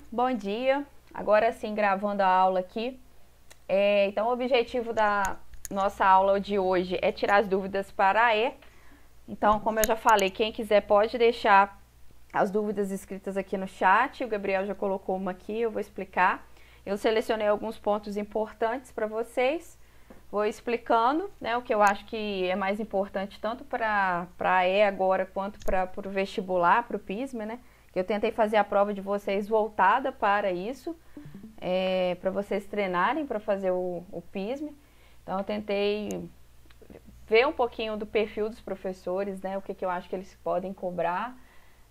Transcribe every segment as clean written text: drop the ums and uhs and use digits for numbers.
Bom dia. Agora sim, gravando a aula aqui. Então, o objetivo da nossa aula de hoje é tirar as dúvidas para a E. Então, como eu já falei, quem quiser pode deixar as dúvidas escritas aqui no chat. O Gabriel já colocou uma aqui, eu vou explicar. Eu selecionei alguns pontos importantes para vocês. Vou explicando, né, o que eu acho que é mais importante tanto para a E agora quanto para o vestibular, para o PISME, né? Eu tentei fazer a prova de vocês voltada para isso, para vocês treinarem para fazer o PISME. Então, eu tentei ver um pouquinho do perfil dos professores, né, o que eu acho que eles podem cobrar,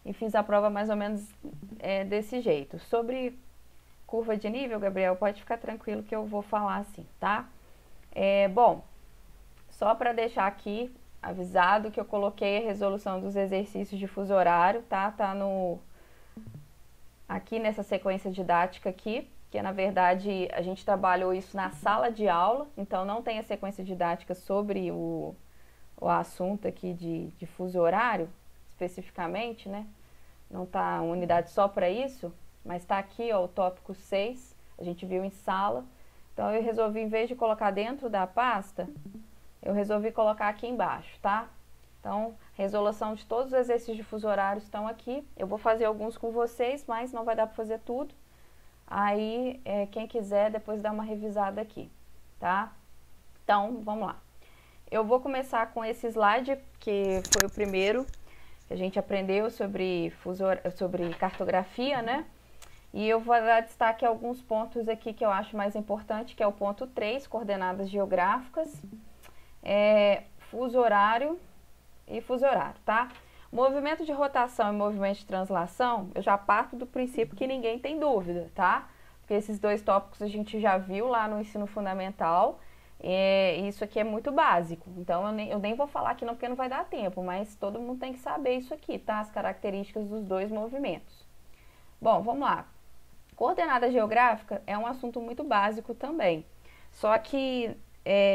e fiz a prova mais ou menos desse jeito. Sobre curva de nível, Gabriel, pode ficar tranquilo que eu vou falar assim, tá? Bom, só para deixar aqui avisado que eu coloquei a resolução dos exercícios de fuso horário, tá? Tá aqui nessa sequência didática aqui, que na verdade a gente trabalhou isso na sala de aula, então não tem a sequência didática sobre o assunto aqui de fuso horário, especificamente, né? Não tá uma unidade só para isso, mas tá aqui, ó, o tópico 6, a gente viu em sala. Então, eu resolvi, em vez de colocar dentro da pasta, eu resolvi colocar aqui embaixo, tá? Então, resolução de todos os exercícios de fuso horário estão aqui. Eu vou fazer alguns com vocês, mas não vai dar para fazer tudo. Aí, quem quiser, depois dá uma revisada aqui, tá? Então, vamos lá. Eu vou começar com esse slide, que foi o primeiro que a gente aprendeu sobre cartografia, né? E eu vou dar destaque a alguns pontos aqui que eu acho mais importante, que é o ponto 3, coordenadas geográficas, fuso horário e fuso horário, tá? Movimento de rotação e movimento de translação, eu já parto do princípio que ninguém tem dúvida, tá? Porque esses dois tópicos a gente já viu lá no ensino fundamental, isso aqui é muito básico, então eu nem vou falar aqui não, porque não vai dar tempo, mas todo mundo tem que saber isso aqui, tá? As características dos dois movimentos. Bom, vamos lá. Coordenada geográfica é um assunto muito básico também, só que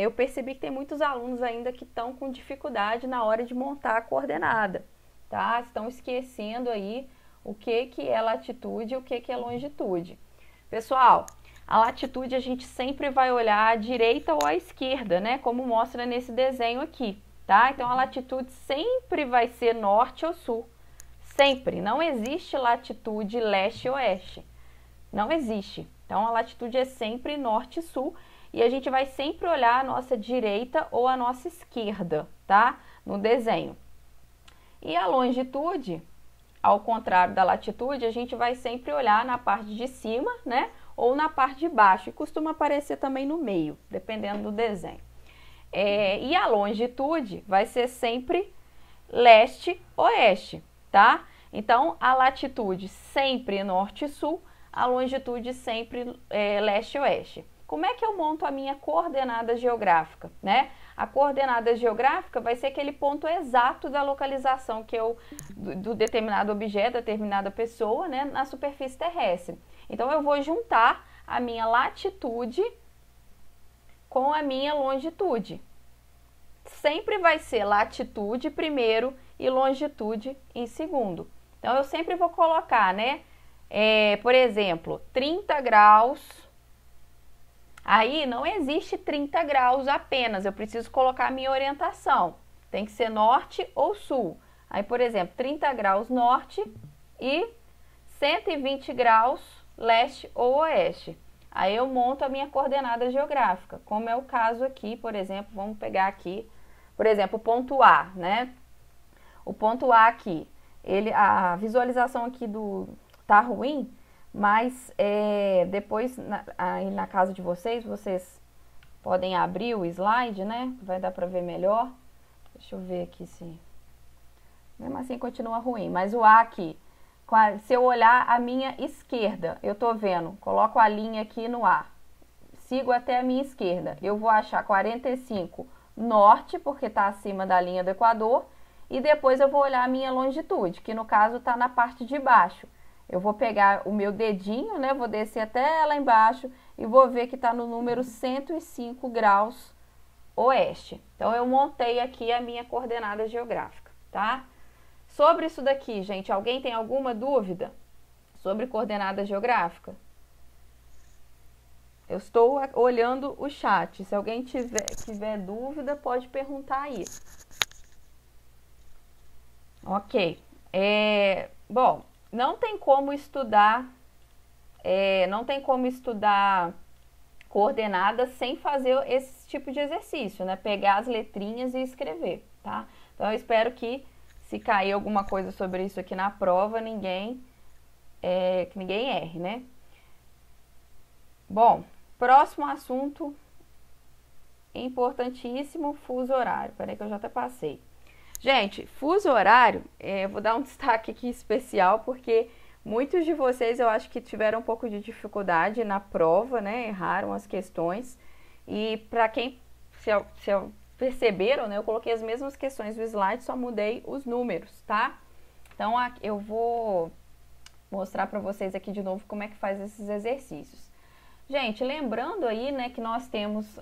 eu percebi que tem muitos alunos ainda que estão com dificuldade na hora de montar a coordenada, tá? Estão esquecendo aí o que é latitude e o que é longitude. Pessoal, a latitude a gente sempre vai olhar à direita ou à esquerda, né? Como mostra nesse desenho aqui, tá? Então, a latitude sempre vai ser norte ou sul, sempre. Não existe latitude leste ou oeste. Não existe. Então, a latitude é sempre norte e sul e a gente vai sempre olhar a nossa direita ou a nossa esquerda, tá? No desenho. E a longitude, ao contrário da latitude, a gente vai sempre olhar na parte de cima, né? Ou na parte de baixo. E costuma aparecer também no meio, dependendo do desenho. E a longitude vai ser sempre leste-oeste, tá? Então, a latitude sempre norte e sul, a longitude sempre leste-oeste. Como é que eu monto a minha coordenada geográfica, né? A coordenada geográfica vai ser aquele ponto exato da localização do determinado objeto, determinada pessoa, né, na superfície terrestre. Então, eu vou juntar a minha latitude com a minha longitude. Sempre vai ser latitude primeiro e longitude em segundo. Então, eu sempre vou colocar, né? Por exemplo, 30 graus, aí não existe 30 graus apenas, eu preciso colocar a minha orientação, tem que ser norte ou sul. Aí, por exemplo, 30 graus norte e 120 graus leste ou oeste. Aí eu monto a minha coordenada geográfica, como é o caso aqui, por exemplo, vamos pegar aqui, por exemplo, o ponto A, né? O ponto A aqui, a visualização aqui tá ruim, mas depois aí na casa de vocês podem abrir o slide, né? Vai dar para ver melhor. Deixa eu ver aqui se... Mesmo assim continua ruim, mas o A aqui, se eu olhar a minha esquerda, eu tô vendo, coloco a linha aqui no A, sigo até a minha esquerda, eu vou achar 45 norte, porque tá acima da linha do Equador, e depois eu vou olhar a minha longitude, que no caso tá na parte de baixo. Eu vou pegar o meu dedinho, né, vou descer até lá embaixo e vou ver que tá no número 105 graus oeste. Então, eu montei aqui a minha coordenada geográfica, tá? Sobre isso daqui, gente, alguém tem alguma dúvida sobre coordenada geográfica? Eu estou olhando o chat. Se alguém tiver dúvida, pode perguntar aí. Ok. Bom, não tem como estudar coordenadas sem fazer esse tipo de exercício, né? Pegar as letrinhas e escrever, tá? Então, eu espero que, se cair alguma coisa sobre isso aqui na prova, que ninguém erre, né? Bom, próximo assunto importantíssimo, fuso horário. Peraí que eu já até passei. Gente, fuso horário, vou dar um destaque aqui especial, porque muitos de vocês eu acho que tiveram um pouco de dificuldade na prova, né? Erraram as questões. E para quem se perceberam, né? Eu coloquei as mesmas questões do slide, só mudei os números, tá? Então, eu vou mostrar para vocês aqui de novo como é que faz esses exercícios. Gente, lembrando aí, né, que nós temos,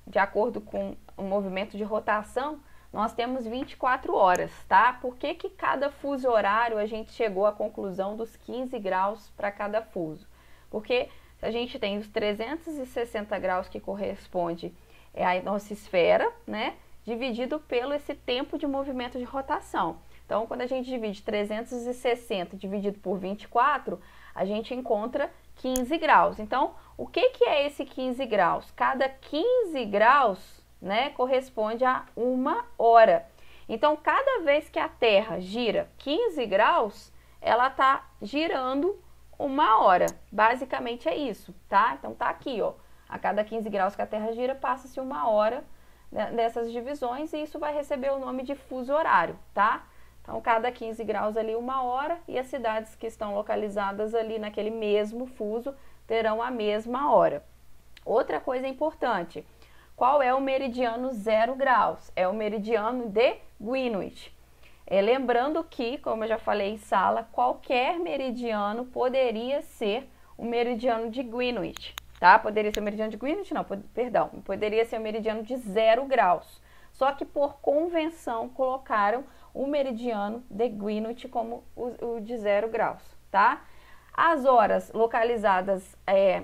de acordo com o movimento de rotação, nós temos 24 horas, tá? Por que cada fuso horário a gente chegou à conclusão dos 15 graus para cada fuso? Porque a gente tem os 360 graus que corresponde à nossa esfera, né? Dividido pelo esse tempo de movimento de rotação. Então, quando a gente divide 360 dividido por 24, a gente encontra 15 graus. Então, o que é esse 15 graus? Cada 15 graus, né, corresponde a 1 hora. Então, cada vez que a Terra gira 15 graus, ela está girando 1 hora. Basicamente é isso, tá? Então, tá aqui, ó. A cada 15 graus que a Terra gira, passa-se 1 hora dessas divisões e isso vai receber o nome de fuso horário, tá? Então, cada 15 graus ali 1 hora e as cidades que estão localizadas ali naquele mesmo fuso terão a mesma hora. Outra coisa importante, qual é o meridiano 0 graus? É o meridiano de Greenwich. Lembrando que, como eu já falei em sala, qualquer meridiano poderia ser o meridiano de Greenwich, tá? Poderia ser o meridiano de Greenwich? Não, perdão, poderia ser o meridiano de 0 graus. Só que por convenção colocaram o meridiano de Greenwich como o de 0 graus, tá? As horas localizadas,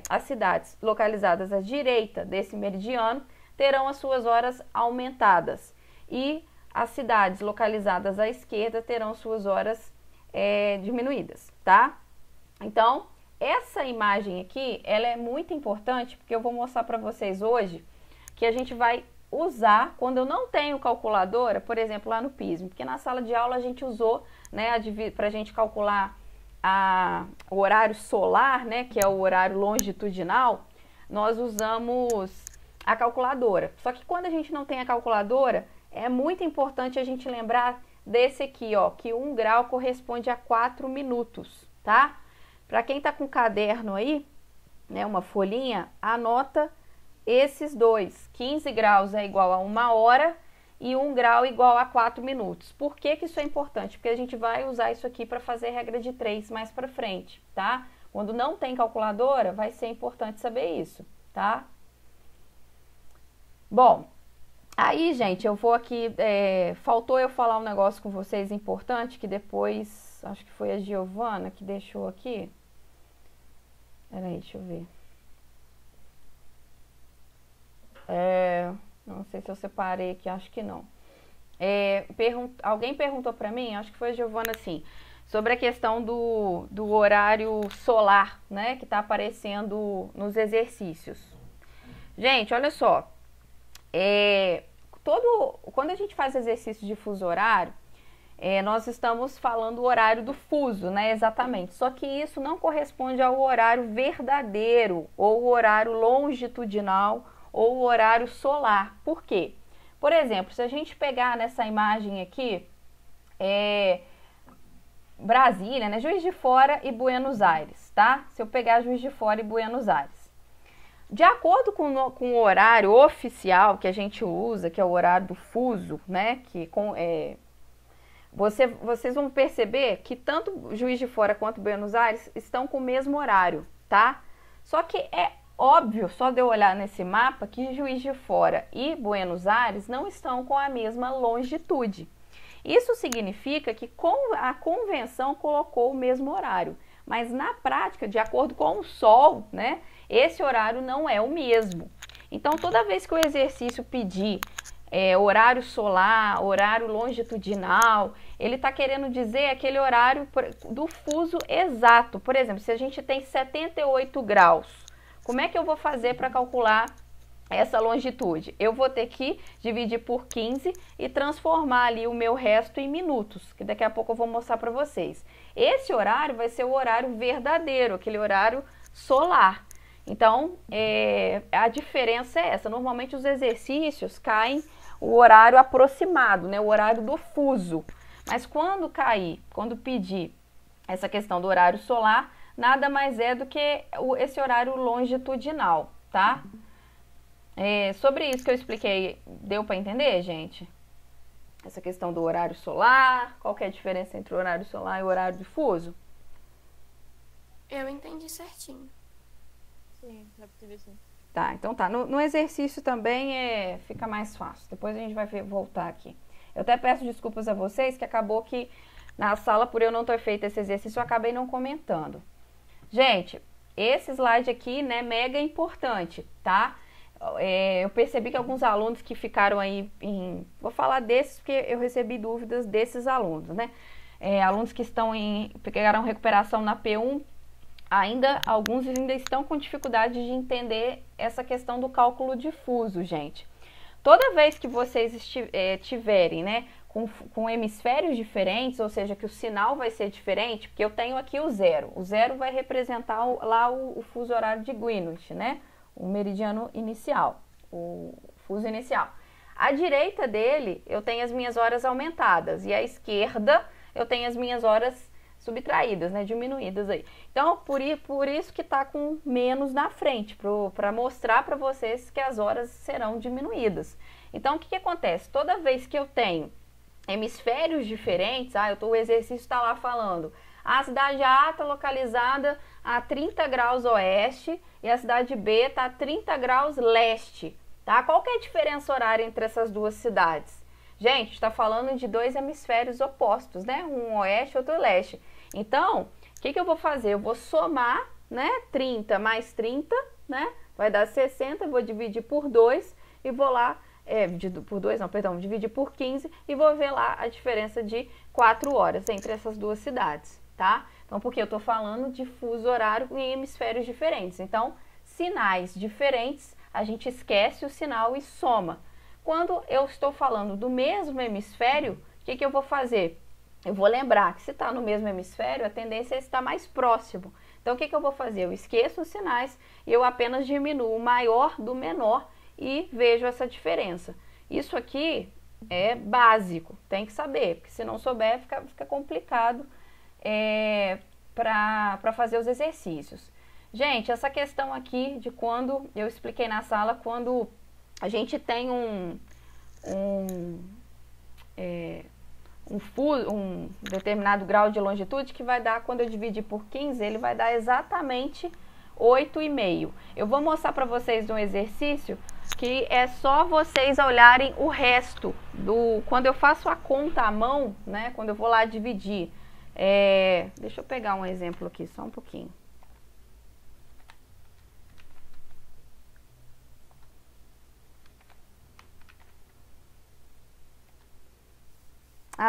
as cidades localizadas à direita desse meridiano terão as suas horas aumentadas e as cidades localizadas à esquerda terão suas horas diminuídas, tá? Então, essa imagem aqui, ela é muito importante porque eu vou mostrar para vocês hoje que a gente vai usar quando eu não tenho calculadora, por exemplo, lá no PISM, porque na sala de aula a gente usou, né, para a gente calcular o horário solar, né, que é o horário longitudinal, nós usamos a calculadora. Só que quando a gente não tem a calculadora, é muito importante a gente lembrar desse aqui, ó, que 1 grau corresponde a 4 minutos, tá? Para quem tá com caderno aí, né, uma folhinha, anota esses dois. 15 graus é igual a 1 hora e 1 grau igual a 4 minutos. Por que isso é importante? Porque a gente vai usar isso aqui para fazer regra de 3 mais para frente, tá? Quando não tem calculadora, vai ser importante saber isso, tá? Bom, aí, gente, eu vou aqui, faltou eu falar um negócio com vocês importante, que depois, acho que foi a Giovana que deixou aqui. Peraí, deixa eu ver. Não sei se eu separei aqui, acho que não. Alguém perguntou para mim, acho que foi a Giovana, assim, sobre a questão do horário solar, né, que está aparecendo nos exercícios. Gente, olha só. Quando a gente faz exercício de fuso horário, nós estamos falando o horário do fuso, né? Exatamente. Só que isso não corresponde ao horário verdadeiro, ou o horário longitudinal, ou o horário solar. Por quê? Por exemplo, se a gente pegar nessa imagem aqui, Brasília, né? Juiz de Fora e Buenos Aires, tá? Se eu pegar Juiz de Fora e Buenos Aires. De acordo com o horário oficial que a gente usa, que é o horário do fuso, né? Vocês vão perceber que tanto Juiz de Fora quanto Buenos Aires estão com o mesmo horário, tá? Só que é óbvio, só de eu olhar nesse mapa, que Juiz de Fora e Buenos Aires não estão com a mesma longitude. Isso significa que a convenção colocou o mesmo horário. Mas na prática, de acordo com o Sol, né, esse horário não é o mesmo. Então, toda vez que o exercício pedir horário solar, horário longitudinal, ele está querendo dizer aquele horário do fuso exato. Por exemplo, se a gente tem 78 graus, como é que eu vou fazer para calcular essa longitude? Eu vou ter que dividir por 15 e transformar ali o meu resto em minutos, que daqui a pouco eu vou mostrar para vocês. Esse horário vai ser o horário verdadeiro, aquele horário solar. Então, a diferença é essa. Normalmente os exercícios caem o horário aproximado, né, o horário do fuso. Mas quando cair, quando pedir essa questão do horário solar, nada mais é do que esse horário longitudinal, tá? Sobre isso que eu expliquei, deu para entender, gente? Essa questão do horário solar, qual que é a diferença entre o horário solar e o horário de fuso? Eu entendi certinho. Sim, dá pra ver sim. Tá, então tá. No exercício também fica mais fácil. Depois a gente vai voltar aqui. Eu até peço desculpas a vocês, que acabou que na sala, por eu não ter feito esse exercício, eu acabei não comentando. Gente, esse slide aqui, né, mega importante, tá? Eu percebi que alguns alunos que ficaram aí vou falar desses porque eu recebi dúvidas desses alunos, né? Alunos que pegaram recuperação na P1, alguns ainda estão com dificuldade de entender essa questão do cálculo difuso, gente. Toda vez que vocês tiverem, né, com hemisférios diferentes, ou seja, que o sinal vai ser diferente, porque eu tenho aqui o zero. O zero vai representar lá o fuso horário de Greenwich, né? O meridiano inicial, o fuso inicial. À direita dele, eu tenho as minhas horas aumentadas, e à esquerda, eu tenho as minhas horas subtraídas, né, diminuídas aí. Então, por isso que tá com menos na frente, para mostrar para vocês que as horas serão diminuídas. Então, o que acontece? Toda vez que eu tenho hemisférios diferentes, o exercício está lá falando, a cidade A está localizada a 30 graus oeste e a cidade B está a 30 graus leste, tá? Qual que é a diferença horária entre essas duas cidades? Gente, está falando de dois hemisférios opostos, né? Um oeste e outro leste. Então, o que eu vou fazer? Eu vou somar, né? 30 mais 30, né? Vai dar 60, eu vou dividir por 2 e vou lá, dividir por 15 e vou ver lá a diferença de 4 horas entre essas duas cidades, tá? Então, porque eu estou falando de fuso horário em hemisférios diferentes. Então, sinais diferentes, a gente esquece o sinal e soma. Quando eu estou falando do mesmo hemisfério, o que eu vou fazer? Eu vou lembrar que se está no mesmo hemisfério, a tendência é estar mais próximo. Então, o que eu vou fazer? Eu esqueço os sinais e eu apenas diminuo o maior do menor e vejo essa diferença. Isso aqui é básico, tem que saber, porque se não souber, fica complicado para fazer os exercícios. Gente, essa questão aqui de quando, eu expliquei na sala, quando a gente tem um determinado grau de longitude que vai dar, quando eu dividir por 15, ele vai dar exatamente 8,5. Eu vou mostrar para vocês um exercício que é só vocês olharem o resto quando eu faço a conta à mão, né? Quando eu vou lá dividir. Deixa eu pegar um exemplo aqui, só um pouquinho.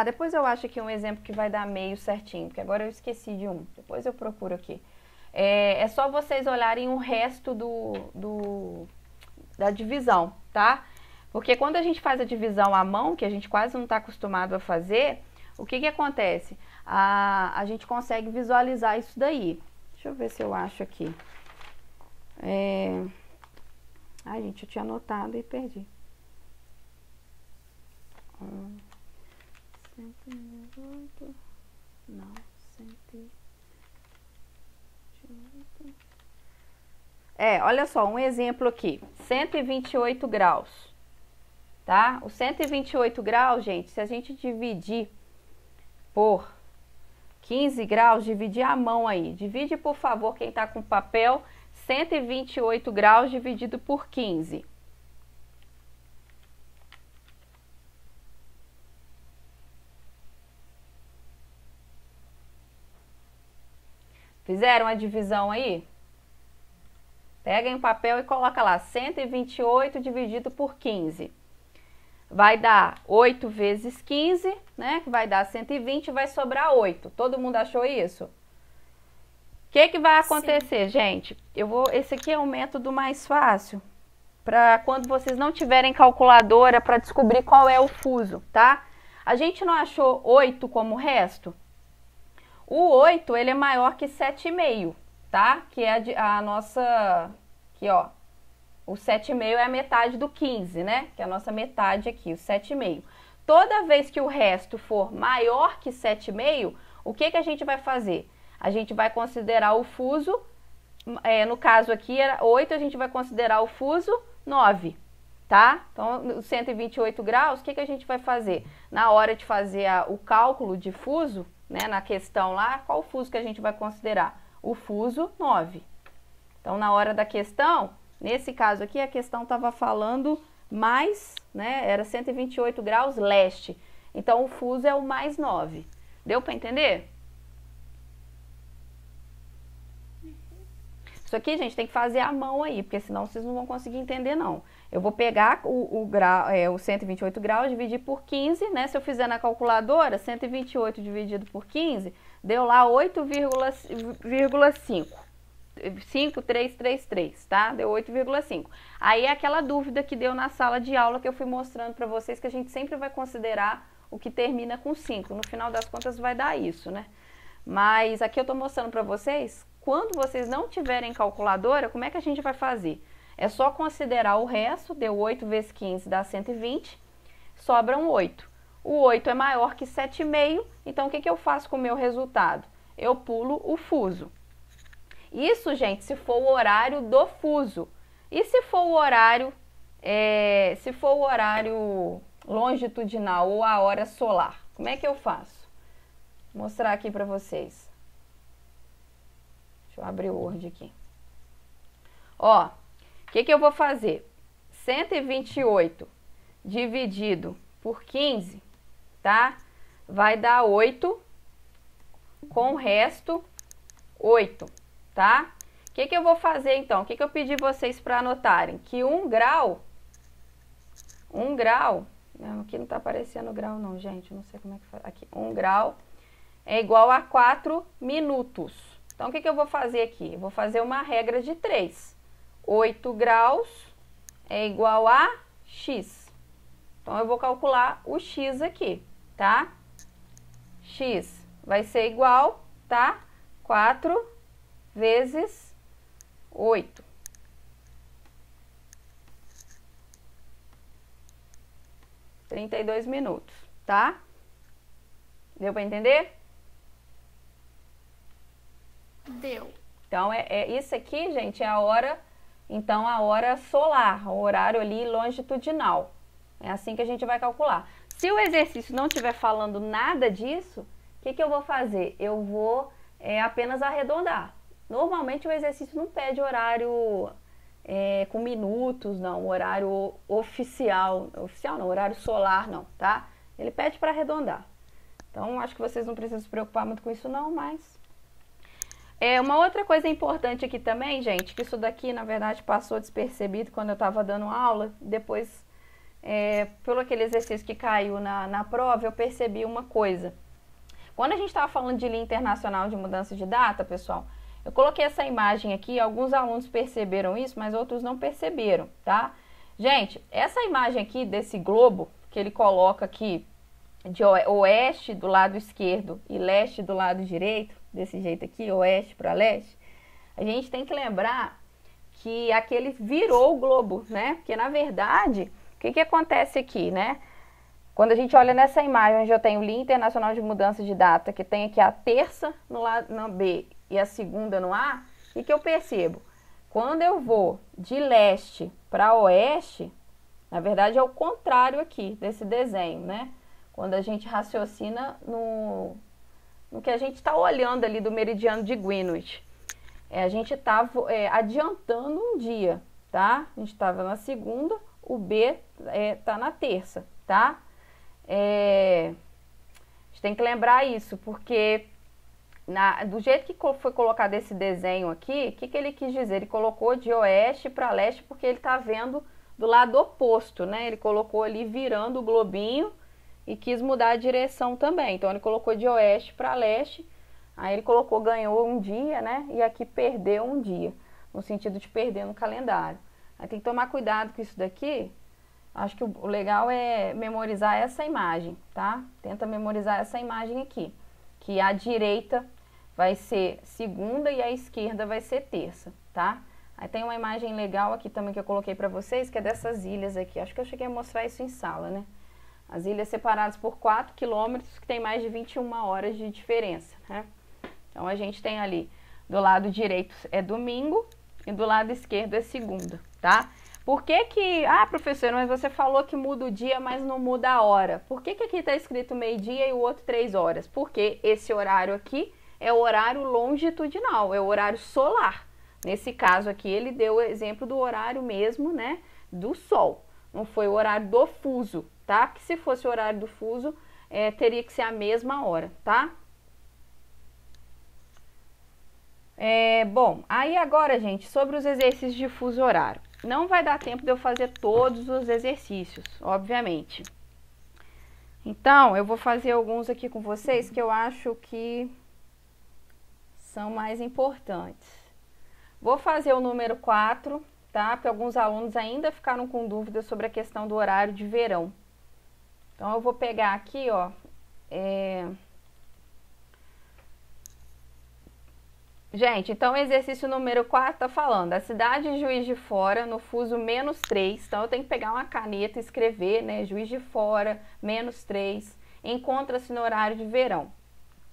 Depois eu acho aqui um exemplo que vai dar meio certinho, porque agora eu esqueci de um. Depois eu procuro aqui. É só vocês olharem o resto da divisão, tá? Porque quando a gente faz a divisão à mão, que a gente quase não está acostumado a fazer, o que acontece? A gente consegue visualizar isso daí. Deixa eu ver se eu acho aqui. Ai, gente, eu tinha anotado e perdi. 108. Não, 128. Olha só, um exemplo aqui. 128 graus. Tá? O 128 graus, gente, se a gente dividir por 15 graus, dividir a mão aí. Divide, por favor, quem tá com papel, 128 graus dividido por 15. Fizeram a divisão aí? Peguem o papel e coloca lá, 128 dividido por 15. Vai dar 8 vezes 15, né? Que vai dar 120, vai sobrar 8. Todo mundo achou isso? O que vai acontecer, gente? Esse aqui é o método mais fácil para quando vocês não tiverem calculadora para descobrir qual é o fuso, tá? A gente não achou 8 como resto? O 8, ele é maior que 7,5, tá? Que é a nossa... Aqui, ó. O 7,5 é a metade do 15, né? Que é a nossa metade aqui, o 7,5. Toda vez que o resto for maior que 7,5, o que a gente vai fazer? A gente vai considerar o fuso, no caso aqui era 8, a gente vai considerar o fuso 9, tá? Então, os 128 graus, o que a gente vai fazer? Na hora de fazer o cálculo de fuso, né, na questão lá, qual o fuso que a gente vai considerar? O fuso 9. Então, na hora da questão, nesse caso aqui, a questão estava falando mais, né, era 128 graus leste. Então, o fuso é o mais 9. Deu para entender? Isso aqui, gente, tem que fazer à mão aí, porque senão vocês não vão conseguir entender, não. Eu vou pegar o 128 graus, dividir por 15, né? Se eu fizer na calculadora, 128 dividido por 15, deu lá 8,5. 5,333, tá? Deu 8,5. Aí é aquela dúvida que deu na sala de aula que eu fui mostrando para vocês, que a gente sempre vai considerar o que termina com 5. No final das contas vai dar isso, né? Mas aqui eu tô mostrando para vocês, quando vocês não tiverem calculadora, como é que a gente vai fazer? É só considerar o resto, deu 8 vezes 15 dá 120, sobram 8. O 8 é maior que 7,5, então o que eu faço com o meu resultado? Eu pulo o fuso. Isso, gente, se for o horário do fuso. E se for o horário, longitudinal ou a hora solar? Como é que eu faço? Vou mostrar aqui para vocês. Deixa eu abrir o Word aqui. Ó, o que eu vou fazer? 128 dividido por 15, tá? Vai dar 8, com o resto 8, tá? O que eu vou fazer então? O que eu pedi vocês para anotarem? Que 1 grau, não, aqui não tá aparecendo grau não, gente, não sei como é que faz. Aqui, 1 grau é igual a 4 minutos. Então, o que eu vou fazer aqui? Eu vou fazer uma regra de 3. 8 graus é igual a x. Então, eu vou calcular o x aqui, tá? X vai ser igual, tá? 4 vezes 8. – 32 minutos, tá? Deu para entender? Deu. Então, isso aqui, gente, é a hora, então, a hora solar, o horário ali longitudinal. É assim que a gente vai calcular. Se o exercício não estiver falando nada disso, o que eu vou fazer? Eu vou apenas arredondar. Normalmente, o exercício não pede horário com minutos, não. Horário oficial. Oficial não, horário solar não, tá? Ele pede para arredondar. Então, acho que vocês não precisam se preocupar muito com isso não, mas... uma outra coisa importante aqui também, gente, que isso daqui, na verdade, passou despercebido quando eu estava dando aula. Depois, pelo aquele exercício que caiu na prova, eu percebi uma coisa. Quando a gente estava falando de linha internacional de mudança de data, pessoal, eu coloquei essa imagem aqui, alguns alunos perceberam isso, mas outros não perceberam, tá? Gente, essa imagem aqui desse globo, que ele coloca aqui de oeste do lado esquerdo e leste do lado direito, desse jeito aqui, oeste para leste, a gente tem que lembrar que aquele virou o globo, né? Porque, na verdade, o que acontece aqui, né? Quando a gente olha nessa imagem, onde eu tenho linha internacional de mudança de data, que tem aqui a terça no lado no B e a segunda no A, o que eu percebo? Quando eu vou de leste para oeste, na verdade é o contrário aqui desse desenho, né? Quando a gente raciocina no que a gente está olhando ali do meridiano de Greenwich. A gente está adiantando um dia, tá? A gente estava na segunda, o B está na terça, tá? A gente tem que lembrar isso, porque do jeito que foi colocado esse desenho aqui, o que ele quis dizer? Ele colocou de oeste para leste porque ele está vendo do lado oposto, né? Ele colocou ali virando o globinho e quis mudar a direção também. Então ele colocou de oeste para leste, aí ele colocou ganhou um dia, né? E aqui perdeu um dia, no sentido de perder no calendário. Aí tem que tomar cuidado com isso daqui. Acho que o legal é memorizar essa imagem, tá? Tenta memorizar essa imagem aqui, que a direita vai ser segunda e a esquerda vai ser terça, tá? Aí tem uma imagem legal aqui também que eu coloquei pra vocês, que é dessas ilhas aqui. Acho que eu cheguei a mostrar isso em sala, né? As ilhas separadas por 4 quilômetros, que tem mais de 21 horas de diferença, né? Então a gente tem ali, do lado direito é domingo e do lado esquerdo é segunda, tá? Por que que... Ah, professora, mas você falou que muda o dia, mas não muda a hora. Por que que aqui está escrito meio-dia e o outro 3 horas? Porque esse horário aqui é o horário longitudinal, é o horário solar. Nesse caso aqui, ele deu o exemplo do horário mesmo, né, do sol. Não foi o horário do fuso, tá? Que se fosse o horário do fuso, teria que ser a mesma hora, tá? Bom, aí agora, gente, sobre os exercícios de fuso horário. Não vai dar tempo de eu fazer todos os exercícios, obviamente. Então, eu vou fazer alguns aqui com vocês que eu acho que são mais importantes. Vou fazer o número 4, tá? Porque alguns alunos ainda ficaram com dúvidas sobre a questão do horário de verão. Então, eu vou pegar aqui, ó, Gente, então o exercício número 4 tá falando, a cidade de Juiz de Fora, no fuso -3, então eu tenho que pegar uma caneta e escrever, né, Juiz de Fora, -3, encontra-se no horário de verão.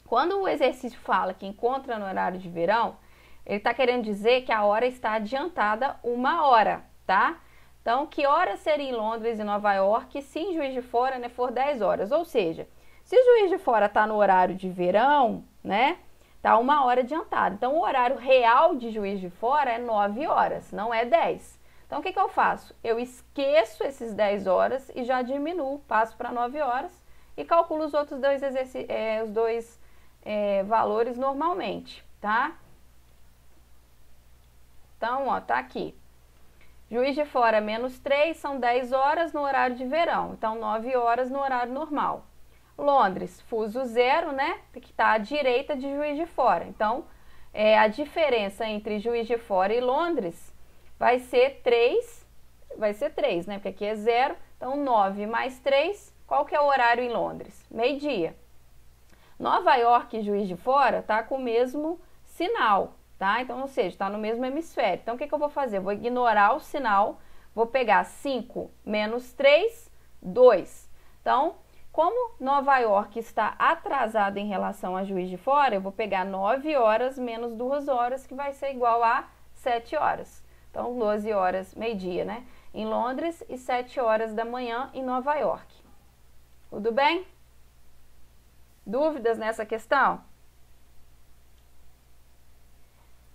Quando o exercício fala que encontra no horário de verão, ele tá querendo dizer que a hora está adiantada 1 hora, tá? Então, que hora seria em Londres e Nova York se em Juiz de Fora, né, for 10 horas? Ou seja, se Juiz de Fora tá no horário de verão, né, tá 1 hora adiantado. Então, o horário real de Juiz de Fora é 9 horas, não é 10. Então, o que que eu faço? Eu esqueço esses 10 horas e já diminuo, passo para 9 horas e calculo os outros dois valores normalmente, tá? Então, ó, tá aqui. Juiz de Fora -3 são 10 horas no horário de verão, então 9 horas no horário normal. Londres, fuso 0, né, que está à direita de Juiz de Fora. Então, a diferença entre Juiz de Fora e Londres vai ser 3, né, porque aqui é 0. Então, 9 mais 3, qual que é o horário em Londres? Meio-dia. Nova York e Juiz de Fora tá com o mesmo sinal, tá? Então, ou seja, está no mesmo hemisfério. Então, o que que eu vou fazer? Vou ignorar o sinal, vou pegar 5 menos 3, 2. Então, como Nova York está atrasada em relação a Juiz de Fora, eu vou pegar 9 horas menos 2 horas, que vai ser igual a 7 horas. Então, 12 horas, meio-dia, né? Em Londres e 7 horas da manhã em Nova York. Tudo bem? Dúvidas nessa questão?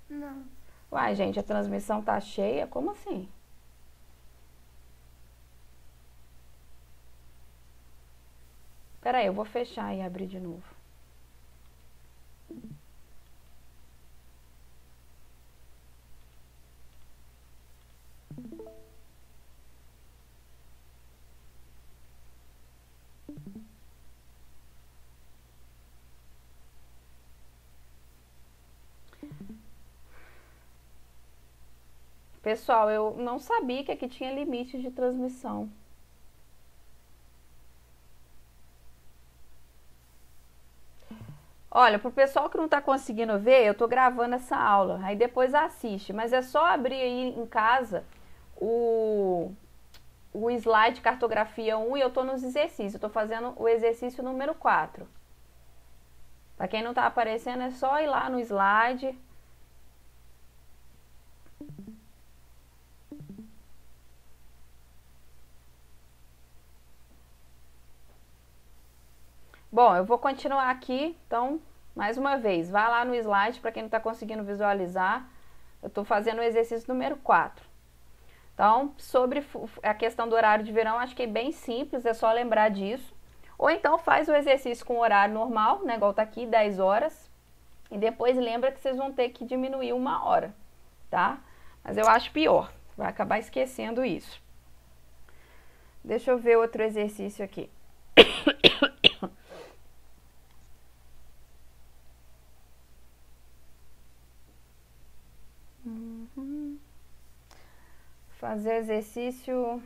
Não. Uai, gente, a transmissão tá cheia? Como assim? Peraí, eu vou fechar e abrir de novo. Pessoal, eu não sabia que aqui tinha limite de transmissão. Olha, pro pessoal que não tá conseguindo ver, eu tô gravando essa aula, aí depois assiste, mas é só abrir aí em casa o slide cartografia 1 e eu tô nos exercícios, eu tô fazendo o exercício número 4. Pra quem não tá aparecendo, é só ir lá no slide. Bom, eu vou continuar aqui, então, mais uma vez, vai lá no slide para quem não está conseguindo visualizar. Eu estou fazendo o exercício número 4. Então, sobre a questão do horário de verão, acho que é bem simples, é só lembrar disso. Ou então faz o exercício com horário normal, né, igual tá aqui, 10 horas. E depois lembra que vocês vão ter que diminuir 1 hora, tá? Mas eu acho pior, vai acabar esquecendo isso. Deixa eu ver outro exercício aqui. Fazer exercício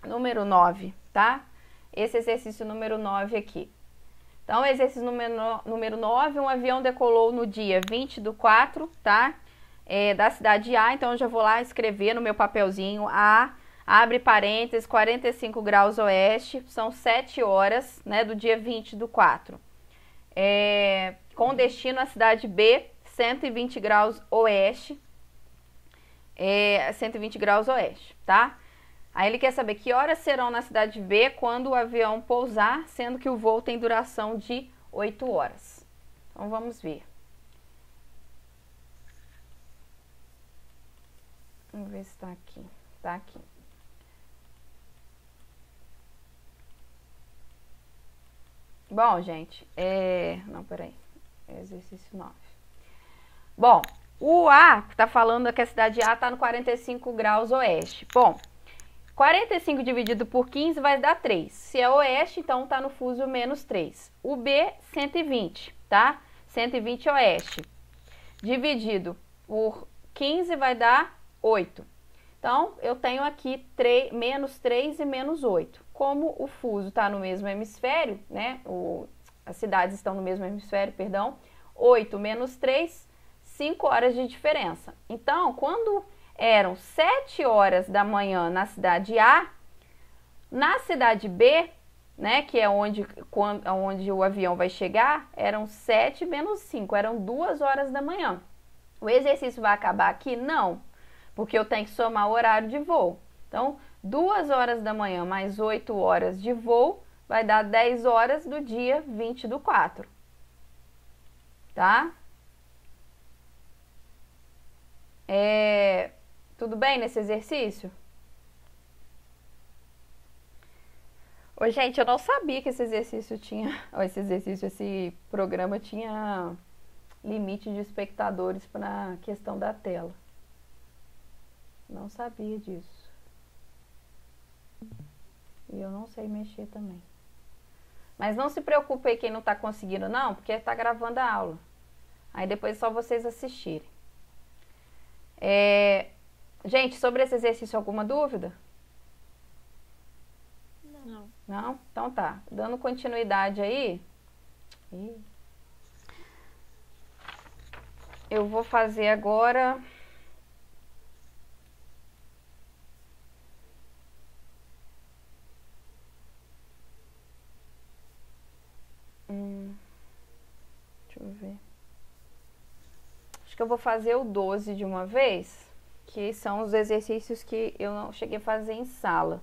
número 9, tá? Esse exercício número 9 aqui. Então, exercício número 9, um avião decolou no dia 20/4, tá? Da cidade A, então eu já vou lá escrever no meu papelzinho A, abre parênteses, 45 graus oeste, são 7 horas, né, do dia 20/4. Com destino à cidade B, 120 graus oeste, 120 graus oeste, tá? Aí ele quer saber que horas serão na cidade B quando o avião pousar, sendo que o voo tem duração de 8 horas. Então vamos ver. Vamos ver se tá aqui. Tá aqui. Bom, gente, não, peraí. Exercício 9. Bom, o A, que tá falando que a cidade A tá no 45 graus oeste. Bom, 45 dividido por 15 vai dar 3. Se é oeste, então tá no fuso menos 3. O B, 120, tá? 120 oeste. Dividido por 15 vai dar 8. Então, eu tenho aqui menos 3 e menos 8. Como o fuso está no mesmo hemisfério, né? As cidades estão no mesmo hemisfério, perdão. 8 menos 3, 5 horas de diferença. Então, quando eram 7 horas da manhã na cidade A, na cidade B, né, que é onde o avião vai chegar, eram 7 menos 5, eram 2 horas da manhã. O exercício vai acabar aqui? Não, porque eu tenho que somar o horário de voo. Então, 2 horas da manhã mais 8 horas de voo vai dar 10 horas do dia 20/4. Tá? Tudo bem nesse exercício? Ô, gente, eu não sabia que esse exercício tinha... esse programa tinha limite de espectadores para a questão da tela. Não sabia disso. E eu não sei mexer também. Mas não se preocupe aí quem não está conseguindo não, porque está gravando a aula. Aí depois é só vocês assistirem. Gente, sobre esse exercício, alguma dúvida? Não. Não? Então tá. Dando continuidade aí. Eu vou fazer agora... Deixa eu ver. Acho que eu vou fazer o 12 de uma vez, que são os exercícios que eu não cheguei a fazer em sala,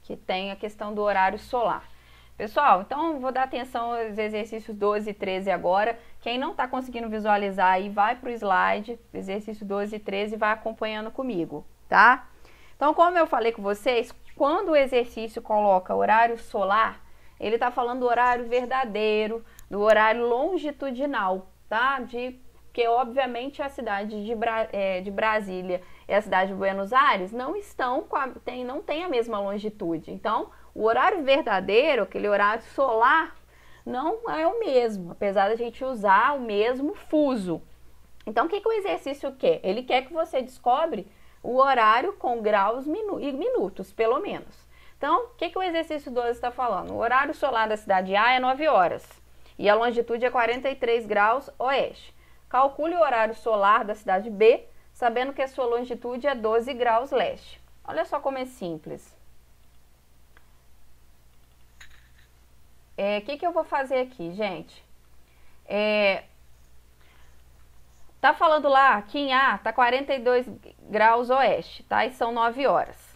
que tem a questão do horário solar. Pessoal, então vou dar atenção aos exercícios 12 e 13 agora. Quem não está conseguindo visualizar aí, vai para o slide, exercício 12 e 13, e vai acompanhando comigo, tá? Então, como eu falei com vocês, quando o exercício coloca horário solar, ele está falando do horário verdadeiro, do horário longitudinal, tá? Porque, obviamente, a cidade de Brasília e a cidade de Buenos Aires não tem a mesma longitude. Então, o horário verdadeiro, aquele horário solar, não é o mesmo, apesar da gente usar o mesmo fuso. Então, o que o exercício quer? Ele quer que você descobre o horário com graus e minutos, pelo menos. Então, o que o exercício 12 está falando? O horário solar da cidade A é 9 horas e a longitude é 43 graus oeste. Calcule o horário solar da cidade B, sabendo que a sua longitude é 12 graus leste. Olha só como é simples. O que eu vou fazer aqui, gente? Tá falando lá que em A tá 42 graus oeste, tá? E são 9 horas.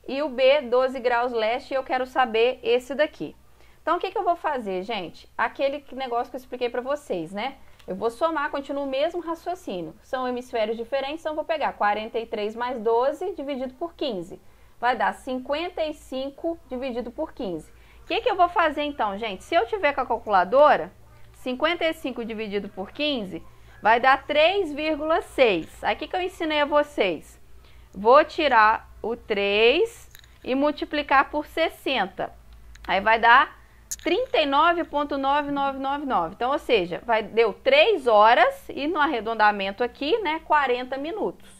E o B, 12 graus leste, e eu quero saber esse daqui. Então, o que eu vou fazer, gente? Aquele negócio que eu expliquei para vocês, né? Eu vou somar, continuo o mesmo raciocínio. São hemisférios diferentes, então eu vou pegar 43 mais 12 dividido por 15. Vai dar 55 dividido por 15. O que eu vou fazer então, gente? Se eu tiver com a calculadora, 55 dividido por 15 vai dar 3,6. Aí o que eu ensinei a vocês? Vou tirar o 3 e multiplicar por 60. Aí vai dar 39,9999. Então, ou seja, deu 3 horas e no arredondamento aqui, né, 40 minutos.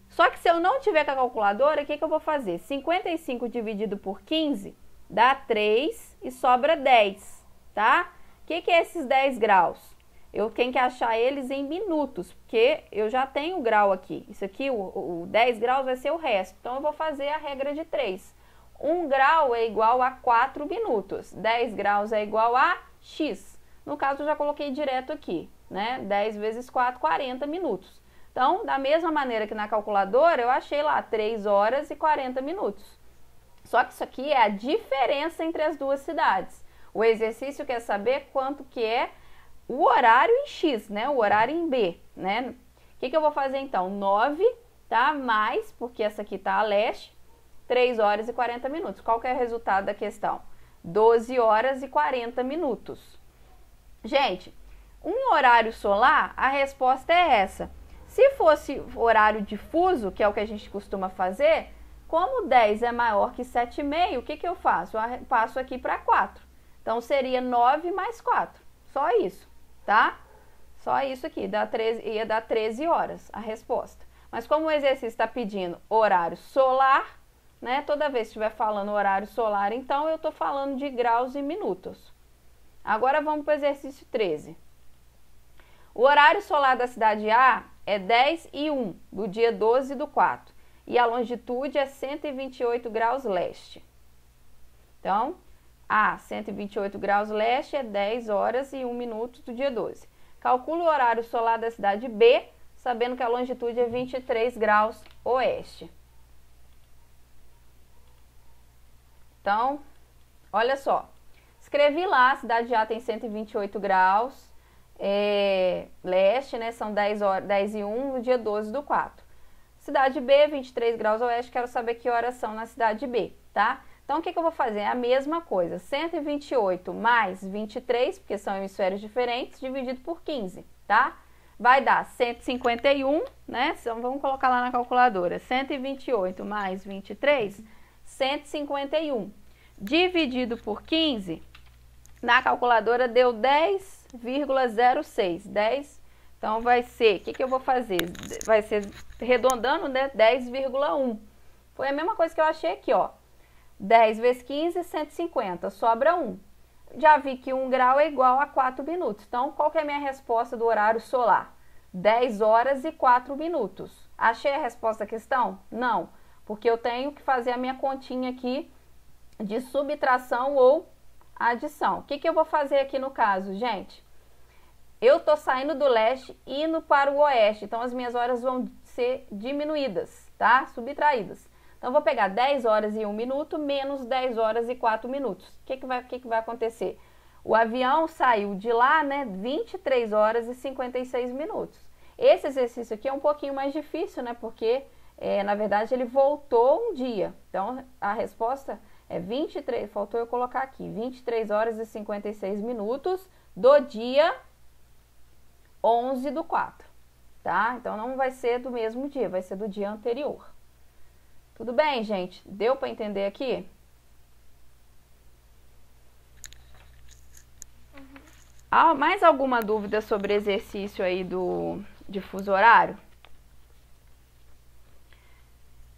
Só que se eu não tiver com a calculadora, o que eu vou fazer? 55 dividido por 15 dá 3 e sobra 10, tá? O que é esses 10 graus? Eu tenho que achar eles em minutos, porque eu já tenho o grau aqui. Isso aqui, o 10 graus vai ser o resto. Então, eu vou fazer a regra de 3. 1 grau é igual a 4 minutos. 10 graus é igual a x. No caso, eu já coloquei direto aqui, né? 10 vezes 4, 40 minutos. Então, da mesma maneira que na calculadora, eu achei lá 3 horas e 40 minutos. Só que isso aqui é a diferença entre as duas cidades. O exercício quer saber quanto que é o horário em X, né? O horário em B, né? O que eu vou fazer então? 9, tá? Mais, porque essa aqui tá a leste, 3 horas e 40 minutos. Qual que é o resultado da questão? 12 horas e 40 minutos. Gente, um horário solar, a resposta é essa. Se fosse horário difuso, que é o que a gente costuma fazer, como 10 é maior que 7,5, o que eu faço? Eu passo aqui para 4. Então, seria 9 mais 4. Só isso, tá? Só isso aqui, ia dar 13 horas a resposta. Mas como o exercício está pedindo horário solar, né? Toda vez que estiver falando horário solar, então eu estou falando de graus e minutos. Agora vamos para o exercício 13. O horário solar da cidade A é 10:01, do dia 12 do 4. E a longitude é 128 graus leste. Então, A, 128 graus leste, é 10 horas e 1 minuto do dia 12. Calcule o horário solar da cidade B, sabendo que a longitude é 23 graus oeste. Então, olha só. Escrevi lá, a cidade A tem 128 graus leste, né? São 10:01 no dia 12 do 4. Cidade B, 23 graus oeste, quero saber que horas são na cidade B, tá? Então, o que eu vou fazer? É a mesma coisa, 128 mais 23, porque são hemisférios diferentes, dividido por 15, tá? Vai dar 151, né? Então, vamos colocar lá na calculadora. 128 mais 23, 151. Dividido por 15, na calculadora deu 10,06. 10. Então, vai ser, o que eu vou fazer? Vai ser, arredondando, né? 10,1. Foi a mesma coisa que eu achei aqui, ó. 10 vezes 15, 150. Sobra 1. Já vi que 1 grau é igual a 4 minutos. Então, qual que é a minha resposta do horário solar? 10 horas e 4 minutos. Achei a resposta da questão? Não. Porque eu tenho que fazer a minha continha aqui de subtração ou adição. O que eu vou fazer aqui no caso, gente? Eu tô saindo do leste e indo para o oeste. Então, as minhas horas vão ser diminuídas, tá? Subtraídas. Então, eu vou pegar 10 horas e 1 minuto menos 10 horas e 4 minutos. O que vai acontecer? O avião saiu de lá, né? 23 horas e 56 minutos. Esse exercício aqui é um pouquinho mais difícil, né? Porque, na verdade, ele voltou um dia. Então, a resposta é 23, faltou eu colocar aqui, 23 horas e 56 minutos do dia 11 do 4, tá? Então, não vai ser do mesmo dia, vai ser do dia anterior. Tudo bem, gente? Deu para entender aqui? Mais alguma dúvida sobre exercício aí de fuso horário?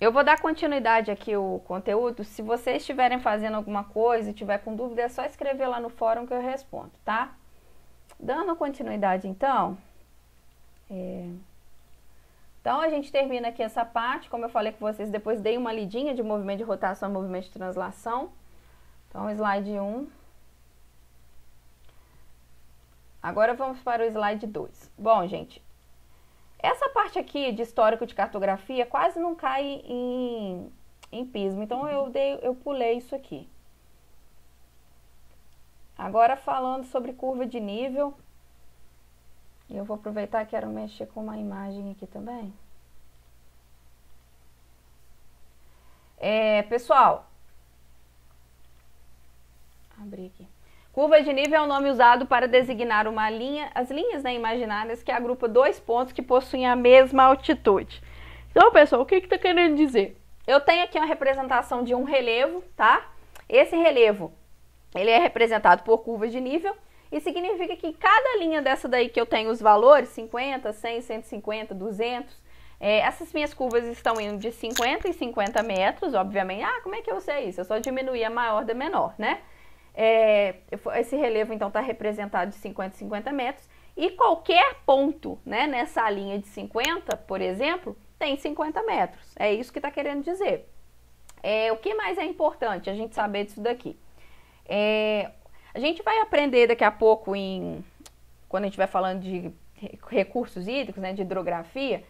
Eu vou dar continuidade aqui ao conteúdo. Se vocês estiverem fazendo alguma coisa e tiver com dúvida, é só escrever lá no fórum que eu respondo, tá? Dando continuidade, então. Então, a gente termina aqui essa parte. Como eu falei com vocês, depois dei uma lidinha de movimento de rotação e movimento de translação. Então, slide 1. Agora, vamos para o slide 2. Bom, gente, essa parte aqui de histórico de cartografia quase não cai em pismo. Então, eu pulei isso aqui. Agora, falando sobre curva de nível. Eu vou aproveitar e quero mexer com uma imagem aqui também. Pessoal, abrir aqui. Curva de nível é o nome usado para designar uma linha, as linhas, né, imaginárias que agrupa dois pontos que possuem a mesma altitude. Então, pessoal, o que está querendo dizer? Eu tenho aqui uma representação de um relevo, tá? Esse relevo, ele é representado por curva de nível e significa que cada linha dessa daí que eu tenho os valores, 50, 100, 150, 200, essas minhas curvas estão indo de 50 em 50 metros, obviamente. Ah, como é que eu sei isso? Eu só diminuir a maior da menor, né? Esse relevo, então, está representado de 50 em 50 metros e qualquer ponto, né, nessa linha de 50, por exemplo, tem 50 metros. É isso que está querendo dizer. O que mais é importante a gente saber disso daqui? A gente vai aprender daqui a pouco, quando a gente vai falando de recursos hídricos, né, de hidrografia,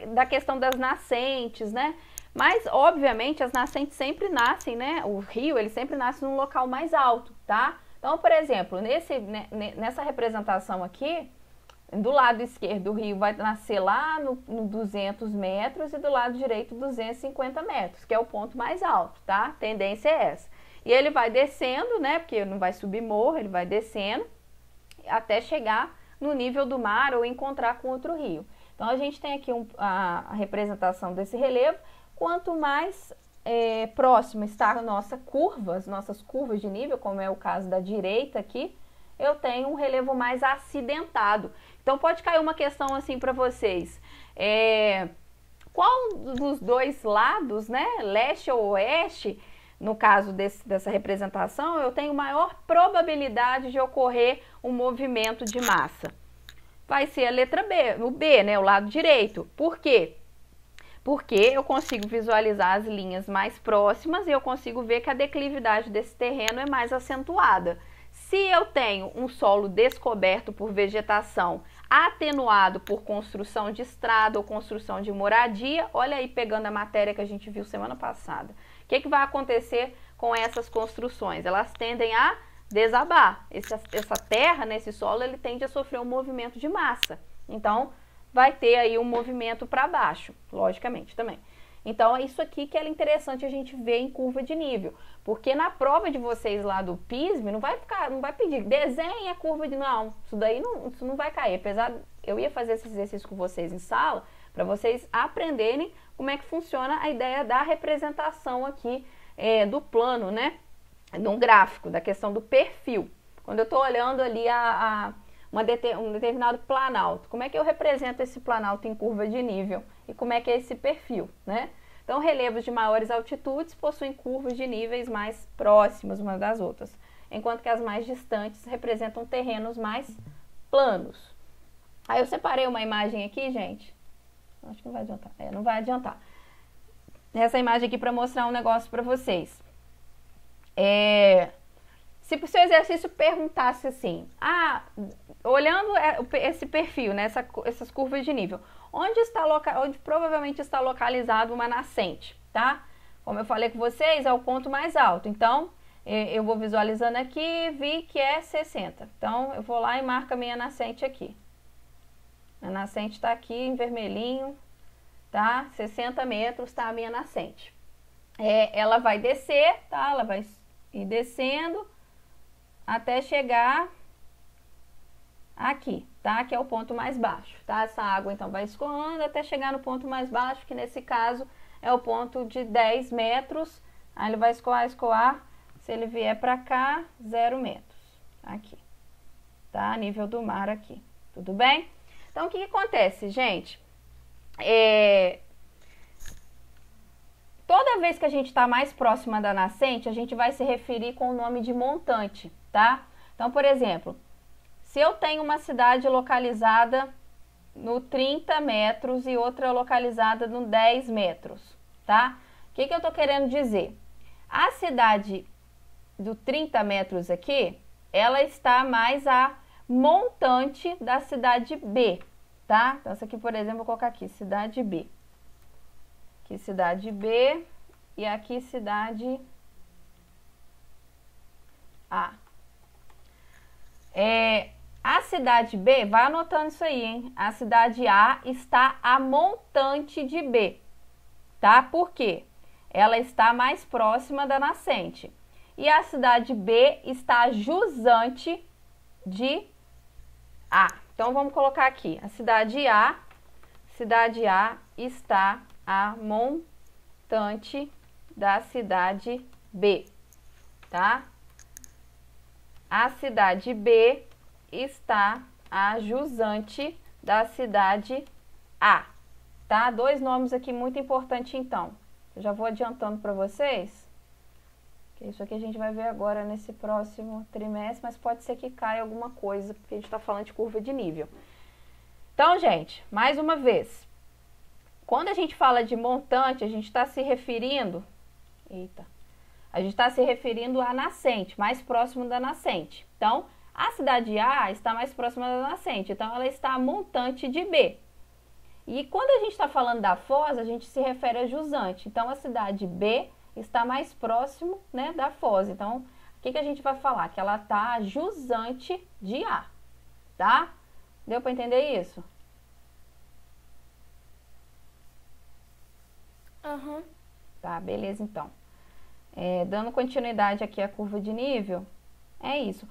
da questão das nascentes, né? Mas, obviamente, as nascentes sempre nascem, né? O rio, ele sempre nasce num local mais alto, tá? Então, por exemplo, nessa representação aqui, do lado esquerdo o rio vai nascer lá no 200 metros e do lado direito 250 metros, que é o ponto mais alto, tá? A tendência é essa. E ele vai descendo, né? Porque não vai subir morro, ele vai descendo até chegar no nível do mar ou encontrar com outro rio. Então, a gente tem aqui a representação desse relevo. Quanto mais próximo está a nossas curvas de nível, como é o caso da direita aqui, eu tenho um relevo mais acidentado. Então, pode cair uma questão assim para vocês. Qual dos dois lados, né, leste ou oeste, no caso dessa representação, eu tenho maior probabilidade de ocorrer um movimento de massa? Vai ser a letra B, o B, né, o lado direito. Por quê? Porque eu consigo visualizar as linhas mais próximas e eu consigo ver que a declividade desse terreno é mais acentuada. Se eu tenho um solo descoberto por vegetação, atenuado por construção de estrada ou construção de moradia, olha aí pegando a matéria que a gente viu semana passada. O que vai acontecer com essas construções? Elas tendem a desabar. Essa terra, nesse solo, ele tende a sofrer um movimento de massa. Então, vai ter aí um movimento para baixo, logicamente também. Então, é isso aqui que é interessante a gente ver em curva de nível. Porque na prova de vocês lá do PISM, não vai pedir, desenhe a curva de... Não, isso não vai cair. Apesar, eu ia fazer esse exercício com vocês em sala, para vocês aprenderem como é que funciona a ideia da representação aqui do plano, né? No gráfico, da questão do perfil. Quando eu estou olhando ali um determinado planalto, como é que eu represento esse planalto em curva de nível? E como é que é esse perfil, né? Então, relevos de maiores altitudes possuem curvas de níveis mais próximas umas das outras, enquanto que as mais distantes representam terrenos mais planos. Aí eu separei uma imagem aqui, gente. Acho que não vai adiantar. Não vai adiantar. Essa imagem aqui para mostrar um negócio para vocês. Se o seu exercício perguntasse assim, olhando esse perfil, né, essas curvas de nível, onde provavelmente está localizado uma nascente, tá? Como eu falei com vocês, é o ponto mais alto. Então, eu vou visualizando aqui, vi que é 60. Então, eu vou lá e marco a minha nascente aqui. A nascente está aqui em vermelhinho, tá? 60 metros está a minha nascente. Ela vai descer, tá? Ela vai ir descendo até chegar aqui, tá? Que é o ponto mais baixo, tá? Essa água, então, vai escoando até chegar no ponto mais baixo, que nesse caso é o ponto de 10 metros. Aí ele vai escoar. Se ele vier para cá, 0 metros. Aqui, tá? Nível do mar aqui. Tudo bem? Então, o que acontece, gente? Toda vez que a gente está mais próxima da nascente, a gente vai se referir com o nome de montante, tá? Então, por exemplo, se eu tenho uma cidade localizada no 30 metros e outra localizada no 10 metros, tá? O que eu estou querendo dizer? A cidade do 30 metros aqui, ela está mais a montante da cidade B, tá? Então, essa aqui, por exemplo, vou colocar aqui, cidade B. Aqui, cidade B, e aqui, cidade A. A cidade B, vai anotando isso aí, hein? A cidade A está a montante de B, tá? Por quê? Ela está mais próxima da nascente. e a cidade B está jusante de A. Então, vamos colocar aqui, a cidade A está a montante da cidade B, tá? A cidade B está a jusante da cidade A, tá? Dois nomes aqui muito importantes, então. Eu já vou adiantando para vocês. Que isso aqui a gente vai ver agora nesse próximo trimestre, mas pode ser que caia alguma coisa, porque a gente está falando de curva de nível. Então, gente, mais uma vez. Quando a gente fala de montante, a gente está se referindo... A gente está se referindo à nascente, mais próximo da nascente. Então, a cidade A está mais próxima da nascente, então ela está a montante de B. E quando a gente está falando da foz, a gente se refere a jusante. Então, a cidade B está mais próximo, né, da foz. Então, o que a gente vai falar? Que ela está jusante de A, tá? Deu para entender isso? Aham. Tá, beleza, então. Dando continuidade aqui à curva de nível, é isso.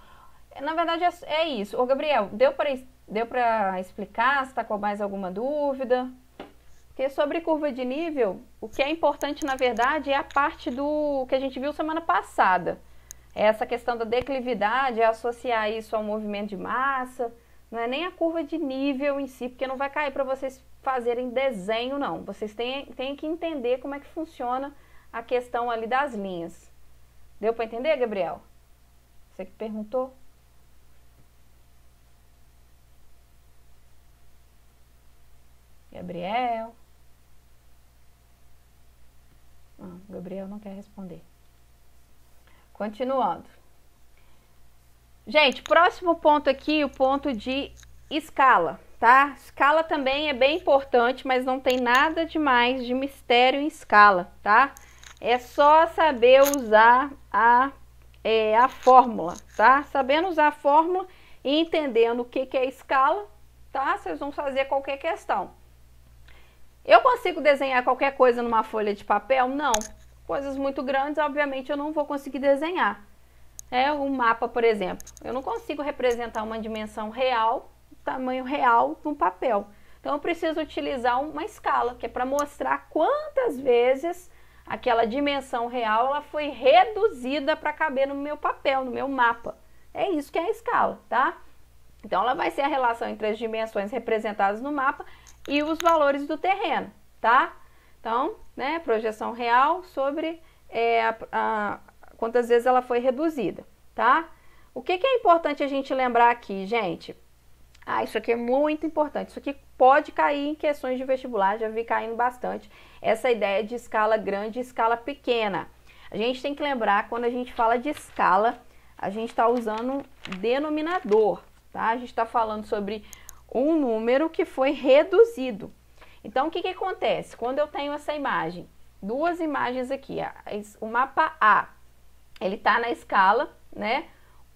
Na verdade, é isso. Ô, Gabriel, deu para explicar? Se está com mais alguma dúvida? Porque sobre curva de nível, o que é importante, na verdade, é a parte do que a gente viu semana passada. Essa questão da declividade, associar isso ao movimento de massa. Não é nem a curva de nível em si, porque não vai cair para vocês fazerem desenho, não. Vocês têm que entender como é que funciona a questão ali das linhas. Deu para entender, Gabriel? Você que perguntou? Gabriel? Não, Gabriel não quer responder. Continuando. Gente, próximo ponto aqui, o ponto de escala, tá? Escala também é bem importante, mas não tem nada demais de mistério em escala, tá? É só saber usar a fórmula, tá? Sabendo usar a fórmula e entendendo o que é escala, tá? Vocês vão fazer qualquer questão. Eu consigo desenhar qualquer coisa numa folha de papel? Não. Coisas muito grandes, obviamente, eu não vou conseguir desenhar. Um mapa, por exemplo. Eu não consigo representar uma dimensão real, tamanho real, num papel. Então, eu preciso utilizar uma escala, que é para mostrar quantas vezes aquela dimensão real ela foi reduzida para caber no meu papel, no meu mapa. É isso que é a escala, tá? Então, ela vai ser a relação entre as dimensões representadas no mapa e os valores do terreno, tá? Então, né, projeção real sobre quantas vezes ela foi reduzida, tá? O que é importante a gente lembrar aqui, gente? Isso aqui é muito importante. Isso aqui pode cair em questões de vestibular, já vi caindo bastante. Essa ideia de escala grande e escala pequena. A gente tem que lembrar, quando a gente fala de escala, a gente está usando denominador, tá? A gente está falando sobre um número que foi reduzido. Então, o que acontece? Quando eu tenho essa imagem, duas imagens aqui, o mapa A, ele está na escala, né?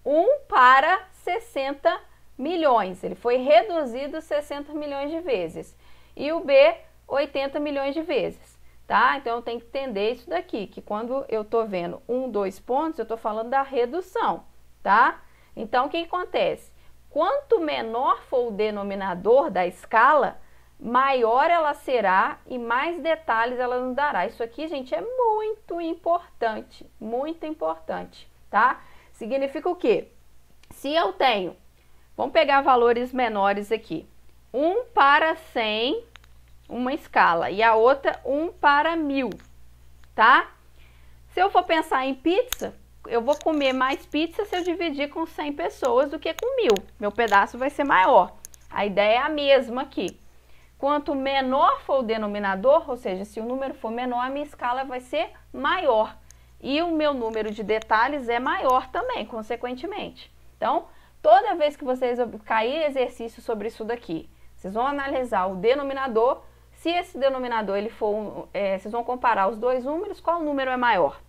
1:60 milhões. Ele foi reduzido 60 milhões de vezes. E o B, 80 milhões de vezes, tá? Então, eu tenho que entender isso daqui, que quando eu tô vendo 2 pontos, eu tô falando da redução, tá? Então, o que acontece? Quanto menor for o denominador da escala, maior ela será e mais detalhes ela nos dará. Isso aqui, gente, é muito importante, tá? Significa o quê? Se eu tenho, vamos pegar valores menores aqui, 1:100, uma escala, e a outra 1:1000, tá? Se eu for pensar em pizza, eu vou comer mais pizza se eu dividir com 100 pessoas do que com 1000. Meu pedaço vai ser maior. A ideia é a mesma aqui. Quanto menor for o denominador, ou seja, se o número for menor, a minha escala vai ser maior. E o meu número de detalhes é maior também, consequentemente. Então, toda vez que vocês caírem exercício sobre isso daqui, vocês vão analisar o denominador. Se esse denominador ele for, vocês vão comparar os dois números, qual número é maior?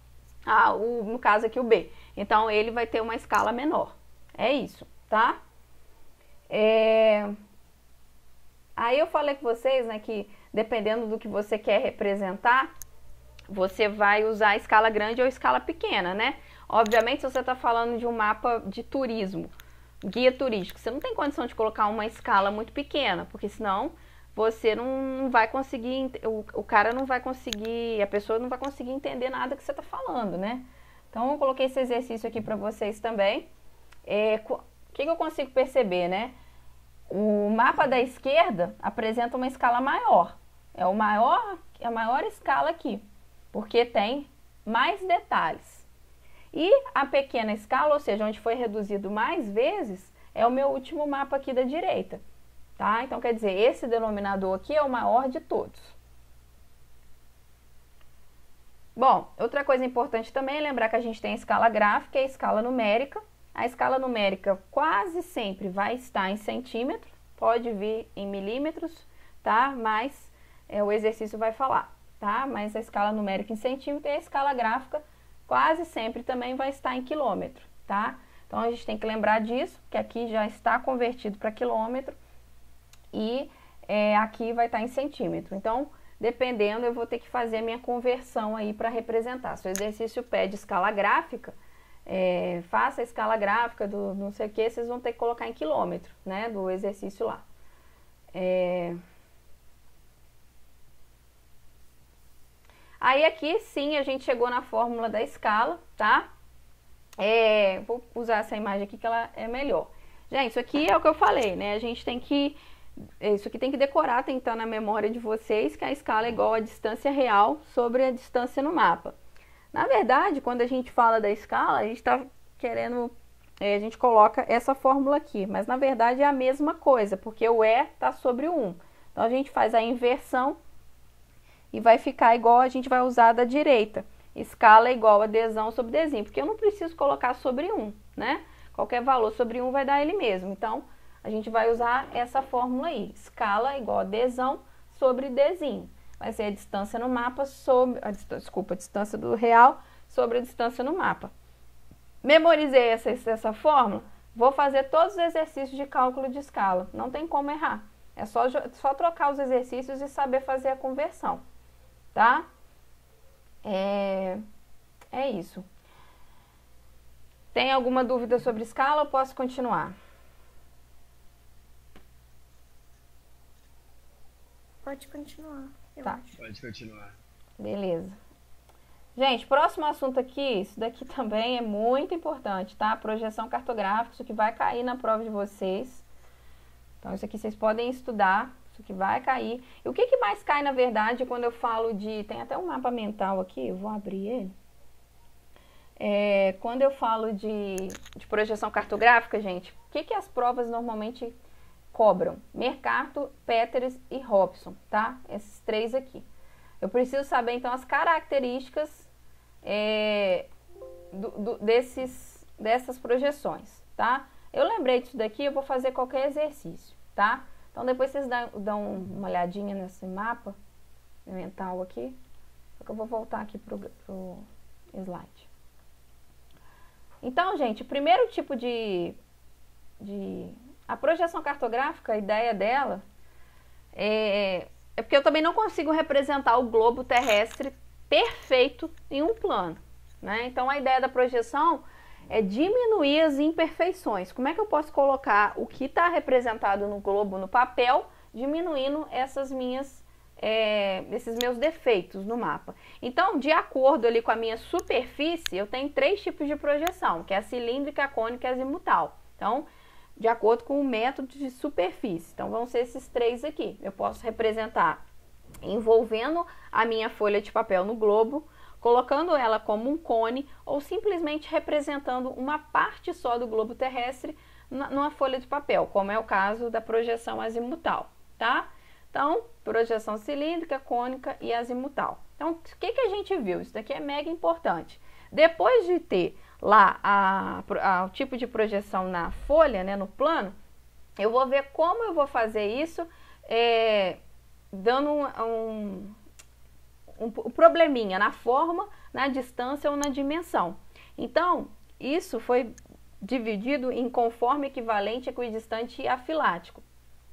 No caso aqui o B. Então, ele vai ter uma escala menor. É isso, tá? Aí eu falei com vocês, né, que dependendo do que você quer representar, você vai usar a escala grande ou a escala pequena, né? Obviamente, se você está falando de um mapa de turismo, guia turístico, você não tem condição de colocar uma escala muito pequena, porque senão você não vai conseguir, o cara não vai conseguir, a pessoa não vai conseguir entender nada que você está falando, né? Então, eu coloquei esse exercício aqui para vocês também. O que eu consigo perceber, né? O mapa da esquerda apresenta uma escala maior. É a maior escala aqui, porque tem mais detalhes. E a pequena escala, ou seja, onde foi reduzido mais vezes, é o meu último mapa aqui da direita. Tá? Então, quer dizer, esse denominador aqui é o maior de todos. Bom, outra coisa importante também é lembrar que a gente tem a escala gráfica e a escala numérica. A escala numérica quase sempre vai estar em centímetros, pode vir em milímetros, tá? Mas o exercício vai falar, tá? Mas a escala numérica em centímetro e a escala gráfica quase sempre também vai estar em quilômetro, tá? Então, a gente tem que lembrar disso, que aqui já está convertido para quilômetro e aqui vai estar em centímetro. Então, dependendo, eu vou ter que fazer a minha conversão aí para representar. Se o exercício pede escala gráfica, faça a escala gráfica do não sei o que, vocês vão ter que colocar em quilômetro, né, do exercício lá. Aí aqui sim a gente chegou na fórmula da escala, tá? Vou usar essa imagem aqui que ela é melhor. Gente, isso aqui é o que eu falei, né? A gente tem que... Isso aqui tem que decorar, tem que estar na memória de vocês que a escala é igual à distância real sobre a distância no mapa. Na verdade, quando a gente fala da escala, a gente está querendo... a gente coloca essa fórmula aqui, mas na verdade é a mesma coisa, porque o E está sobre o 1. Então a gente faz a inversão e vai ficar igual a gente vai usar da direita. Escala é igual a Dzão sobre Dzinho, porque eu não preciso colocar sobre 1, né? Qualquer valor sobre 1 vai dar ele mesmo. Então, a gente vai usar essa fórmula aí. Escala é igual a Dzão sobre Dzinho. Vai ser a distância no mapa sobre... a distância do real sobre a distância no mapa. Memorizei essa fórmula, vou fazer todos os exercícios de cálculo de escala. Não tem como errar. É só trocar os exercícios e saber fazer a conversão. Tá? É isso. Tem alguma dúvida sobre escala ou posso continuar? Pode continuar, eu Tá. acho. Pode continuar. Beleza. Gente, próximo assunto aqui, isso daqui também é muito importante, tá? Projeção cartográfica, isso que vai cair na prova de vocês. Então, isso aqui vocês podem estudar, isso que vai cair. E o que mais cai, na verdade, quando eu falo de... Tem até um mapa mental aqui, eu vou abrir ele. Quando eu falo de projeção cartográfica, gente, o que as provas normalmente cobram? Mercator, Peters e Robson, tá? Esses três aqui. Eu preciso saber, então, as características dessas projeções, tá? Eu lembrei disso daqui, eu vou fazer qualquer exercício, tá? Então, depois vocês dão uma olhadinha nesse mapa mental aqui. Só que eu vou voltar aqui pro slide. Então, gente, o primeiro tipo a projeção cartográfica, a ideia dela é porque eu também não consigo representar o globo terrestre perfeito em um plano, né? Então, a ideia da projeção é diminuir as imperfeições. Como é que eu posso colocar o que está representado no globo no papel, diminuindo esses meus defeitos no mapa? Então, de acordo ali com a minha superfície, eu tenho 3 tipos de projeção, que é a cilíndrica, a cônica e a azimutal. Então, de acordo com o método de superfície. Então, vão ser esses 3 aqui. Eu posso representar envolvendo a minha folha de papel no globo, colocando ela como um cone ou simplesmente representando uma parte só do globo terrestre numa folha de papel, como é o caso da projeção azimutal, tá? Então, projeção cilíndrica, cônica e azimutal. Então, o que a gente viu? Isso daqui é mega importante. Depois de ter lá o tipo de projeção na folha, né, no plano, eu vou ver como eu vou fazer isso, dando um probleminha na forma, na distância ou na dimensão. Então, isso foi dividido em conforme, equivalente, equidistante e afilático.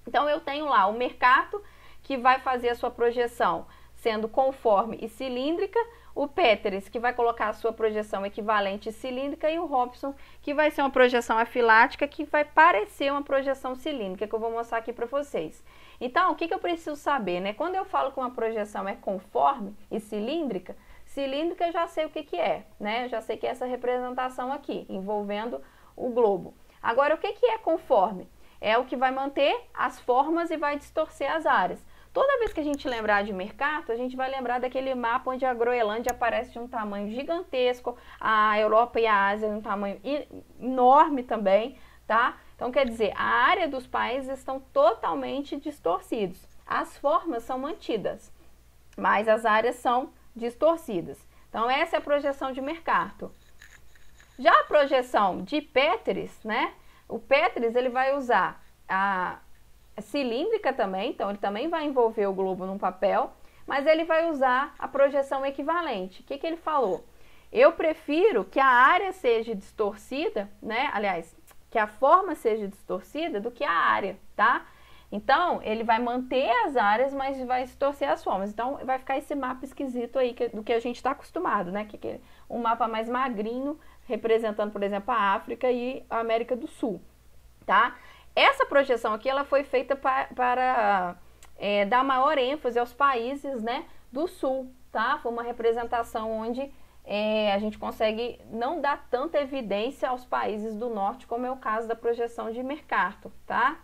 Então, eu tenho lá o Mercator, que vai fazer a sua projeção sendo conforme e cilíndrica, o Petteres, que vai colocar a sua projeção equivalente e cilíndrica, e o Robson, que vai ser uma projeção afilática, que vai parecer uma projeção cilíndrica, que eu vou mostrar aqui para vocês. Então, o que eu preciso saber, né? Quando eu falo que uma projeção é conforme e cilíndrica, cilíndrica eu já sei o que é, né? Eu já sei que é essa representação aqui, envolvendo o globo. Agora, o que é conforme? É o que vai manter as formas e vai distorcer as áreas. Toda vez que a gente lembrar de Mercator, a gente vai lembrar daquele mapa onde a Groenlândia aparece de um tamanho gigantesco, a Europa e a Ásia de um tamanho enorme também, tá? Então, quer dizer, a área dos países estão totalmente distorcidos. As formas são mantidas, mas as áreas são distorcidas. Então, essa é a projeção de Mercator. Já a projeção de Petteres, né? O Petteres, ele vai usar a cilíndrica também, então ele também vai envolver o globo num papel, mas ele vai usar a projeção equivalente. O que ele falou? Eu prefiro que a área seja distorcida, né? Aliás, que a forma seja distorcida do que a área, tá? Então, ele vai manter as áreas, mas vai distorcer as formas. Então, vai ficar esse mapa esquisito aí do que a gente está acostumado, né? Que é um mapa mais magrinho, representando, por exemplo, a África e a América do Sul, tá? Essa projeção aqui, ela foi feita para dar maior ênfase aos países, né, do Sul, tá? Foi uma representação onde a gente consegue não dar tanta evidência aos países do Norte, como é o caso da projeção de Mercator, tá?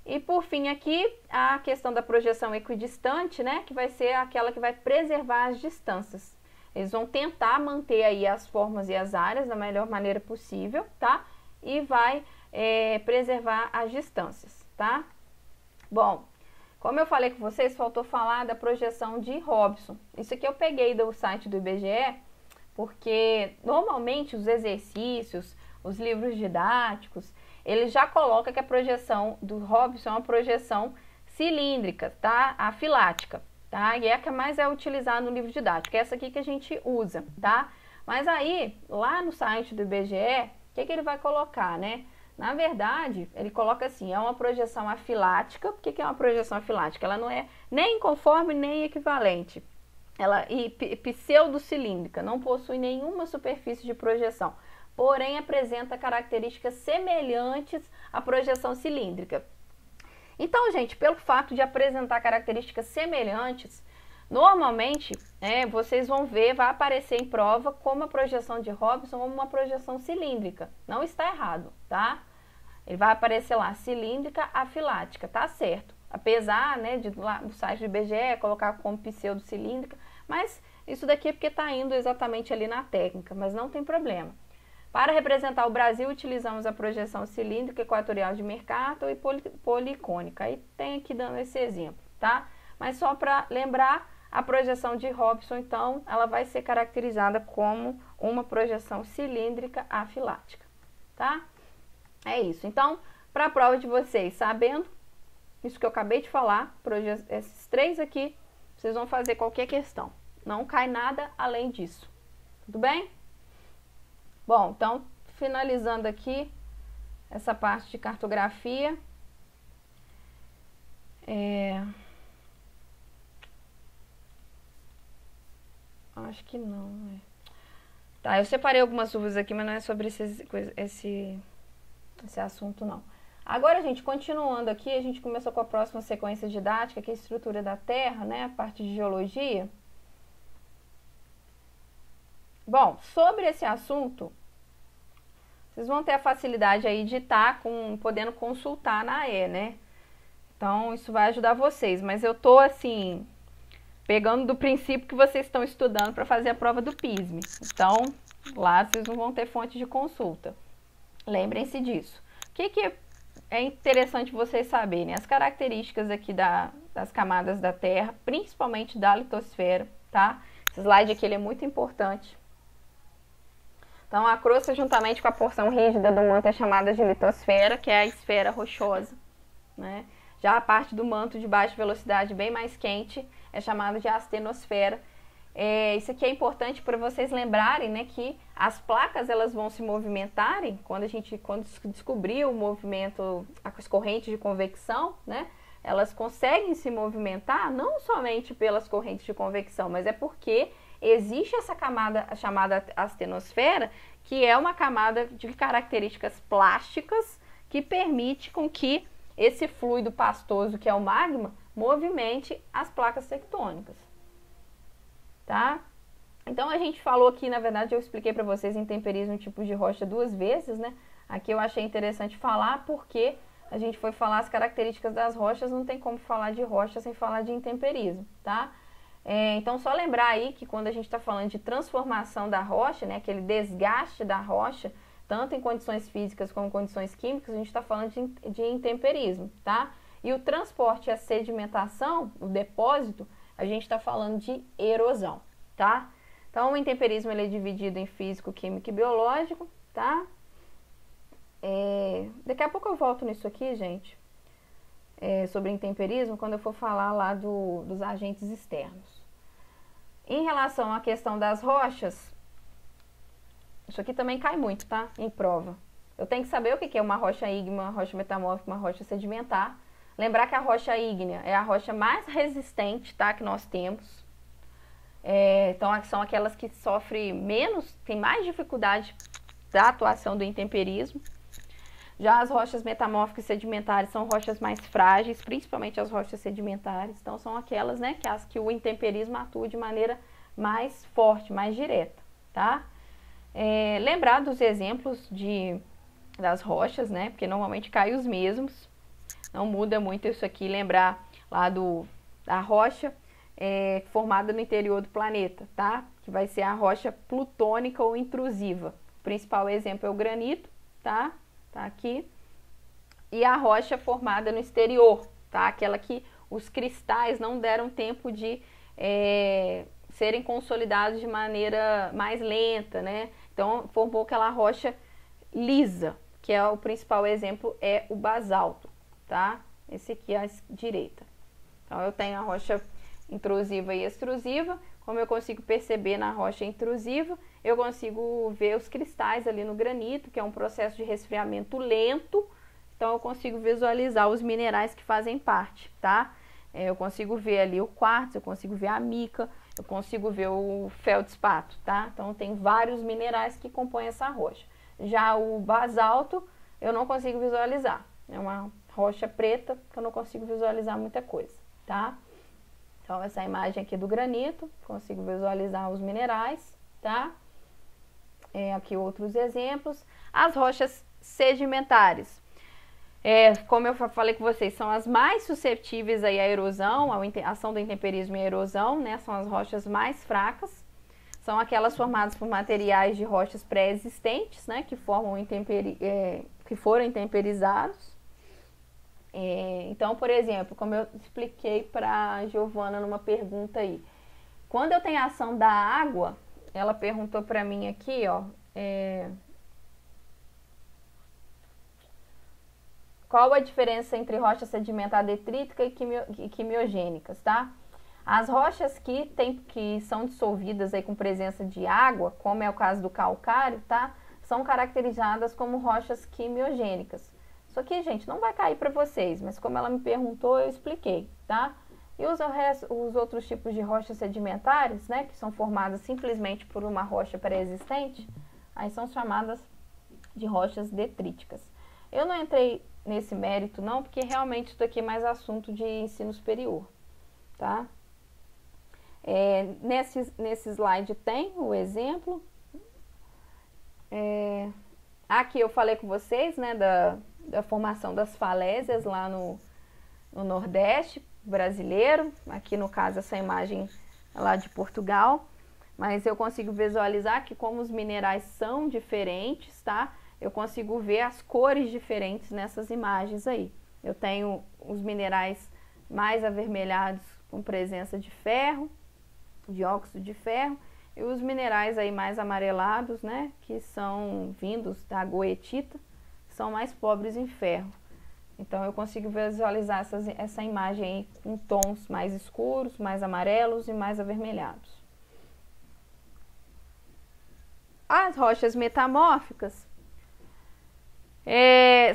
E por fim aqui, a questão da projeção equidistante, né, que vai ser aquela que vai preservar as distâncias. Eles vão tentar manter aí as formas e as áreas da melhor maneira possível, tá? E vai preservar as distâncias, tá? Bom, como eu falei com vocês, faltou falar da projeção de Robson. Isso aqui eu peguei do site do IBGE, porque normalmente os exercícios, os livros didáticos, ele já coloca que a projeção do Robson é uma projeção cilíndrica, tá? Afilática, tá? E é a que mais é utilizada no livro didático, é essa aqui que a gente usa, tá? Mas aí, lá no site do IBGE, o que ele vai colocar, né? Na verdade, ele coloca assim, é uma projeção afilática. Por que é uma projeção afilática? Ela não é nem conforme nem equivalente. Ela é pseudocilíndrica, não possui nenhuma superfície de projeção, porém apresenta características semelhantes à projeção cilíndrica. Então, gente, pelo fato de apresentar características semelhantes, normalmente vocês vão ver, vai aparecer em prova como a projeção de Robson ou uma projeção cilíndrica. Não está errado, tá? Ele vai aparecer lá, cilíndrica afilática, tá certo. Apesar, né, de lá no site do IBGE colocar como pseudocilíndrica, mas isso daqui é porque está indo exatamente ali na técnica, mas não tem problema. Para representar o Brasil, utilizamos a projeção cilíndrica equatorial de Mercator e policônica. Aí tem aqui dando esse exemplo, tá? Mas só para lembrar, a projeção de Robson, então, ela vai ser caracterizada como uma projeção cilíndrica afilática, tá? É isso. Então, para a prova de vocês, sabendo isso que eu acabei de falar, esses três aqui, vocês vão fazer qualquer questão. Não cai nada além disso. Tudo bem? Bom, então, finalizando aqui essa parte de cartografia. Acho que não, né? Tá, eu separei algumas dúvidas aqui, mas não é sobre esse assunto, não. Agora, gente, continuando aqui, a gente começou com a próxima sequência didática, que é a estrutura da Terra, né? A parte de geologia. Bom, sobre esse assunto, vocês vão ter a facilidade aí de estar podendo consultar na AE, né? Então, isso vai ajudar vocês. Mas eu tô, assim, pegando do princípio que vocês estão estudando para fazer a prova do PISM. Então, lá vocês não vão ter fonte de consulta. Lembrem-se disso. O que é interessante vocês saberem? As características aqui das camadas da Terra, principalmente da litosfera, tá? Esse slide aqui ele é muito importante. Então, a crosta, juntamente com a porção rígida do manto, é chamada de litosfera, que é a esfera rochosa, né? Já a parte do manto de baixa velocidade, bem mais quente, é chamada de astenosfera. Isso aqui é importante para vocês lembrarem, né, que as placas elas vão se movimentarem quando descobrir o movimento, as correntes de convecção, né? elas conseguem se movimentar não somente pelas correntes de convecção, mas é porque existe essa camada chamada astenosfera, que é uma camada de características plásticas que permite com que esse fluido pastoso, que é o magma, movimente as placas tectônicas, tá? Então a gente falou aqui, na verdade eu expliquei para vocês intemperismo tipo de rocha 2 vezes, né? Aqui eu achei interessante falar porque a gente foi falar as características das rochas, não tem como falar de rocha sem falar de intemperismo, tá? Então só lembrar aí que quando a gente está falando de transformação da rocha, né, aquele desgaste da rocha, tanto em condições físicas como em condições químicas, a gente está falando de intemperismo, tá? E o transporte e a sedimentação, o depósito, a gente está falando de erosão, tá? Então o intemperismo ele é dividido em físico, químico e biológico, tá? Daqui a pouco eu volto nisso aqui, gente, sobre intemperismo, quando eu for falar lá dos agentes externos. Em relação à questão das rochas, isso aqui também cai muito, tá? Em prova. Eu tenho que saber o que é uma rocha ígnea, uma rocha metamórfica, uma rocha sedimentar. Lembrar que a rocha ígnea é a rocha mais resistente, tá? Que nós temos. Então, são aquelas que sofrem menos, tem mais dificuldade da atuação do intemperismo. Já as rochas metamórficas e sedimentares são rochas mais frágeis, principalmente as rochas sedimentares. Então, são aquelas, né, que o intemperismo atua de maneira mais forte, mais direta, tá? Lembrar dos exemplos das rochas, né, porque normalmente caem os mesmos. Não muda muito isso aqui. Lembrar lá da rocha formada no interior do planeta, tá? Que vai ser a rocha plutônica ou intrusiva. O principal exemplo é o granito, tá? Tá aqui. E a rocha formada no exterior, tá? Aquela que os cristais não deram tempo de serem consolidados de maneira mais lenta, né? Então, formou aquela rocha lisa, que é o principal exemplo, é o basalto, tá? Esse aqui à direita. Então, eu tenho a rocha intrusiva e extrusiva. Como eu consigo perceber na rocha intrusiva, eu consigo ver os cristais ali no granito, que é um processo de resfriamento lento. Então, eu consigo visualizar os minerais que fazem parte, tá? Eu consigo ver ali o quartzo, eu consigo ver a mica, eu consigo ver o feldspato, tá? Então, tem vários minerais que compõem essa rocha. Já o basalto, eu não consigo visualizar. É uma rocha preta que eu não consigo visualizar muita coisa, tá? Então, essa imagem aqui do granito, consigo visualizar os minerais, tá? Aqui outros exemplos. As rochas sedimentares. Como eu falei com vocês, são as mais suscetíveis aí à erosão, à ação do intemperismo e à erosão, né? São as rochas mais fracas. São aquelas formadas por materiais de rochas pré-existentes, né? Que foram intemperizados. Então, por exemplo, como eu expliquei para a Giovana numa pergunta aí, quando eu tenho a ação da água, ela perguntou para mim aqui, ó, qual a diferença entre rocha sedimentar detrítica e quimiogênicas, tá? As rochas que são dissolvidas aí com presença de água, como é o caso do calcário, tá? São caracterizadas como rochas quimiogênicas. Isso aqui, gente, não vai cair para vocês, mas como ela me perguntou, eu expliquei, tá? E os outros tipos de rochas sedimentares, né, que são formadas simplesmente por uma rocha pré-existente, aí são chamadas de rochas detríticas. Eu não entrei nesse mérito, não, porque realmente isso aqui é mais assunto de ensino superior, tá? Nesse slide tem o exemplo. Aqui eu falei com vocês, né, da formação das falésias lá no Nordeste brasileiro. Aqui no caso essa imagem é lá de Portugal, mas eu consigo visualizar que como os minerais são diferentes, tá? Eu consigo ver as cores diferentes nessas imagens aí. Eu tenho os minerais mais avermelhados com presença de ferro, de óxido de ferro, e os minerais aí mais amarelados, né, que são vindos da goetita, são mais pobres em ferro. Então, eu consigo visualizar essa imagem aí com tons mais escuros, mais amarelos e mais avermelhados. As rochas metamórficas,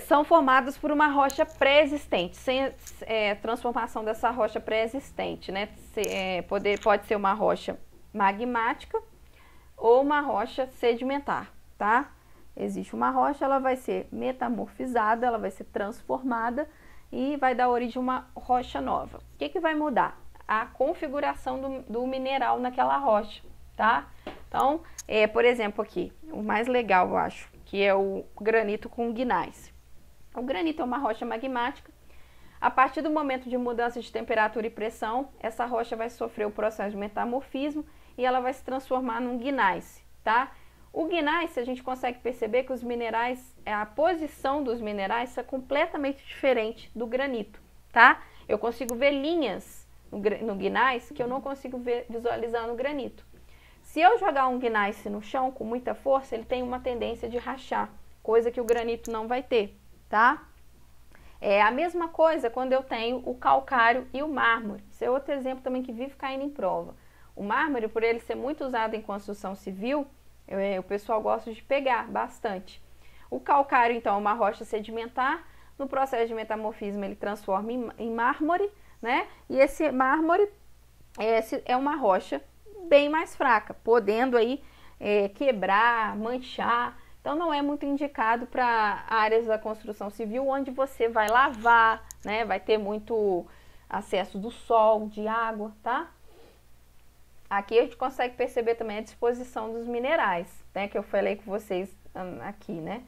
são formadas por uma rocha pré-existente, sem transformação dessa rocha pré-existente, né? Pode ser uma rocha magmática ou uma rocha sedimentar, tá? Existe uma rocha, ela vai ser metamorfizada, ela vai ser transformada e vai dar origem a uma rocha nova. O que vai mudar? A configuração do mineral naquela rocha, tá? Então, por exemplo aqui, o mais legal eu acho, que é o granito com gneiss. O granito é uma rocha magmática. A partir do momento de mudança de temperatura e pressão, essa rocha vai sofrer o processo de metamorfismo e ela vai se transformar num gneiss, tá? O gneiss, a gente consegue perceber que os minerais, a posição dos minerais é completamente diferente do granito, tá? Eu consigo ver linhas no gneiss que eu não consigo visualizar no granito. Se eu jogar um gneiss no chão com muita força, ele tem uma tendência de rachar, coisa que o granito não vai ter, tá? É a mesma coisa quando eu tenho o calcário e o mármore. Isso é outro exemplo também que vive caindo em prova. O mármore, por ele ser muito usado em construção civil, o pessoal gosta de pegar bastante. O calcário, então, é uma rocha sedimentar. No processo de metamorfismo, ele transforma em mármore, né? E esse mármore é uma rocha bem mais fraca, podendo aí quebrar, manchar. Então não é muito indicado para áreas da construção civil onde você vai lavar, né? Vai ter muito acesso do sol, de água, tá? Aqui a gente consegue perceber também a disposição dos minerais, né? Que eu falei com vocês aqui, né?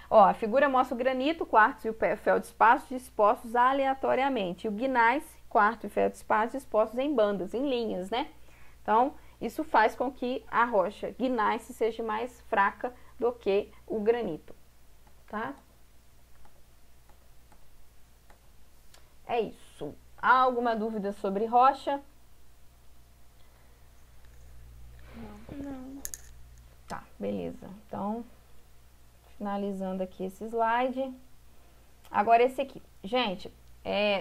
Ó, a figura mostra o granito, quartzo e o feldespato dispostos aleatoriamente. E o gneiss, quartzo e feldespato dispostos em bandas, em linhas, né? Então, isso faz com que a rocha gneiss seja mais fraca do que o granito, tá? É isso. Há alguma dúvida sobre rocha? Não. Tá, beleza. Então, finalizando aqui esse slide. Agora esse aqui. Gente,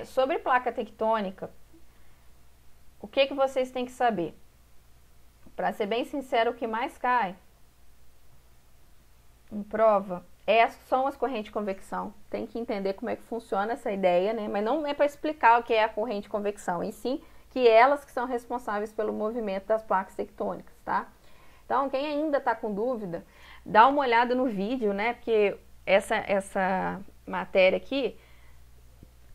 sobre placa tectônica, o que vocês têm que saber? Para ser bem sincero, o que mais cai em prova são as correntes de convecção. Tem que entender como é que funciona essa ideia, né? Mas não é para explicar o que é a corrente de convecção, e sim que elas que são responsáveis pelo movimento das placas tectônicas, tá? Então, quem ainda está com dúvida, dá uma olhada no vídeo, né? Porque essa matéria aqui,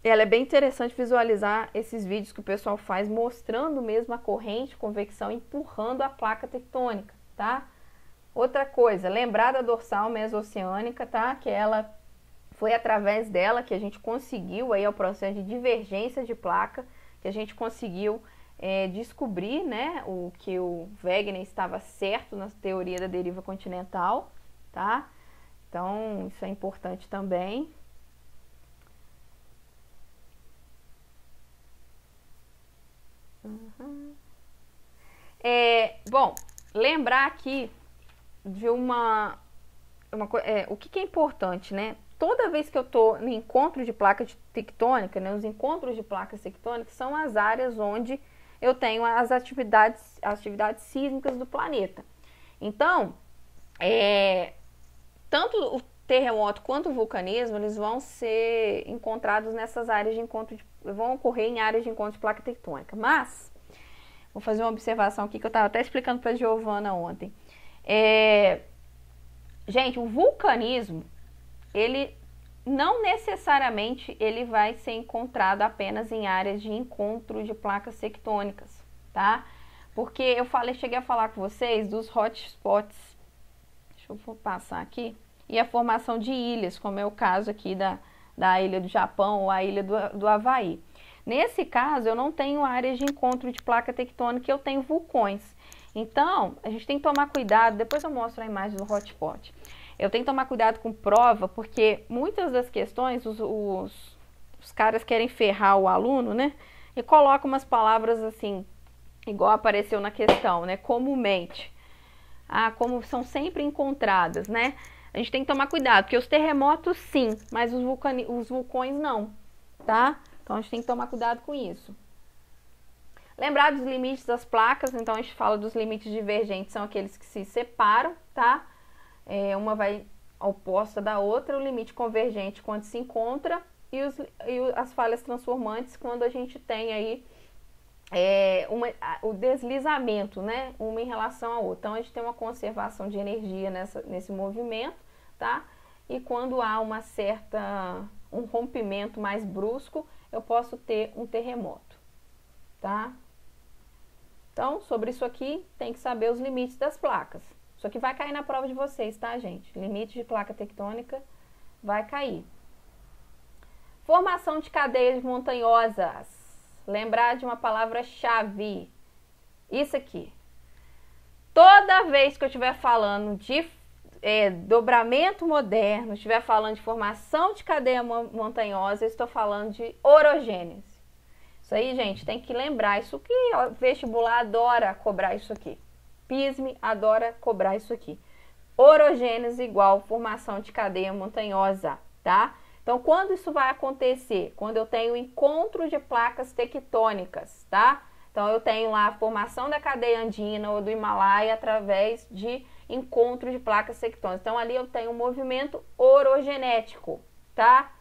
ela é bem interessante visualizar esses vídeos que o pessoal faz mostrando mesmo a corrente de convecção empurrando a placa tectônica, tá? Outra coisa, lembrar da dorsal mesoceânica, tá? Que ela foi através dela que a gente conseguiu aí o processo de divergência de placa, que a gente conseguiu descobrir, né, o que o Wegener estava certo na teoria da deriva continental, tá? Então, isso é importante também. Bom, lembrar aqui de o que é importante, né? Toda vez que eu estou no encontro de placa tectônica, né, os encontros de placas tectônicas são as áreas onde eu tenho as atividades sísmicas do planeta. Então, tanto o terremoto quanto o vulcanismo, eles vão ser encontrados nessas áreas de encontro, vão ocorrer em áreas de encontro de placa tectônica. Mas, vou fazer uma observação aqui que eu estava até explicando para a Giovana ontem. Gente, o vulcanismo, ele não necessariamente ele vai ser encontrado apenas em áreas de encontro de placas tectônicas, tá? Porque eu cheguei a falar com vocês dos hotspots. Deixa eu passar aqui. E a formação de ilhas, como é o caso aqui da ilha do Japão ou a ilha do Havaí. Nesse caso, eu não tenho áreas de encontro de placa tectônica, eu tenho vulcões. Então, a gente tem que tomar cuidado, depois eu mostro a imagem do hotspot. Eu tenho que tomar cuidado com prova, porque muitas das questões, os caras querem ferrar o aluno, né? E colocam umas palavras assim, igual apareceu na questão, né? Comumente. Como são sempre encontradas, né? A gente tem que tomar cuidado, porque os terremotos sim, mas os vulcões não, tá? Então a gente tem que tomar cuidado com isso. Lembrar dos limites das placas, então a gente fala dos limites divergentes, são aqueles que se separam, tá? Uma vai oposta da outra, o limite convergente quando se encontra e as falhas transformantes quando a gente tem aí o deslizamento, né? Uma em relação à outra. Então, a gente tem uma conservação de energia nesse movimento, tá? E quando há um rompimento mais brusco, eu posso ter um terremoto, tá? Então, sobre isso aqui, tem que saber os limites das placas. Isso aqui vai cair na prova de vocês, tá, gente? Limite de placa tectônica vai cair. Formação de cadeias montanhosas. Lembrar de uma palavra-chave. Isso aqui. Toda vez que eu estiver falando de dobramento moderno, estiver falando de formação de cadeia montanhosa, eu estou falando de orogênese. Isso aí, gente, tem que lembrar. Isso que o vestibular adora cobrar isso aqui. PISME adora cobrar isso aqui. Orogênese igual formação de cadeia montanhosa, tá? Então, quando isso vai acontecer? Quando eu tenho encontro de placas tectônicas, tá? Então, eu tenho lá a formação da cadeia andina ou do Himalaia através de encontro de placas tectônicas. Então, ali eu tenho um movimento orogenético, tá?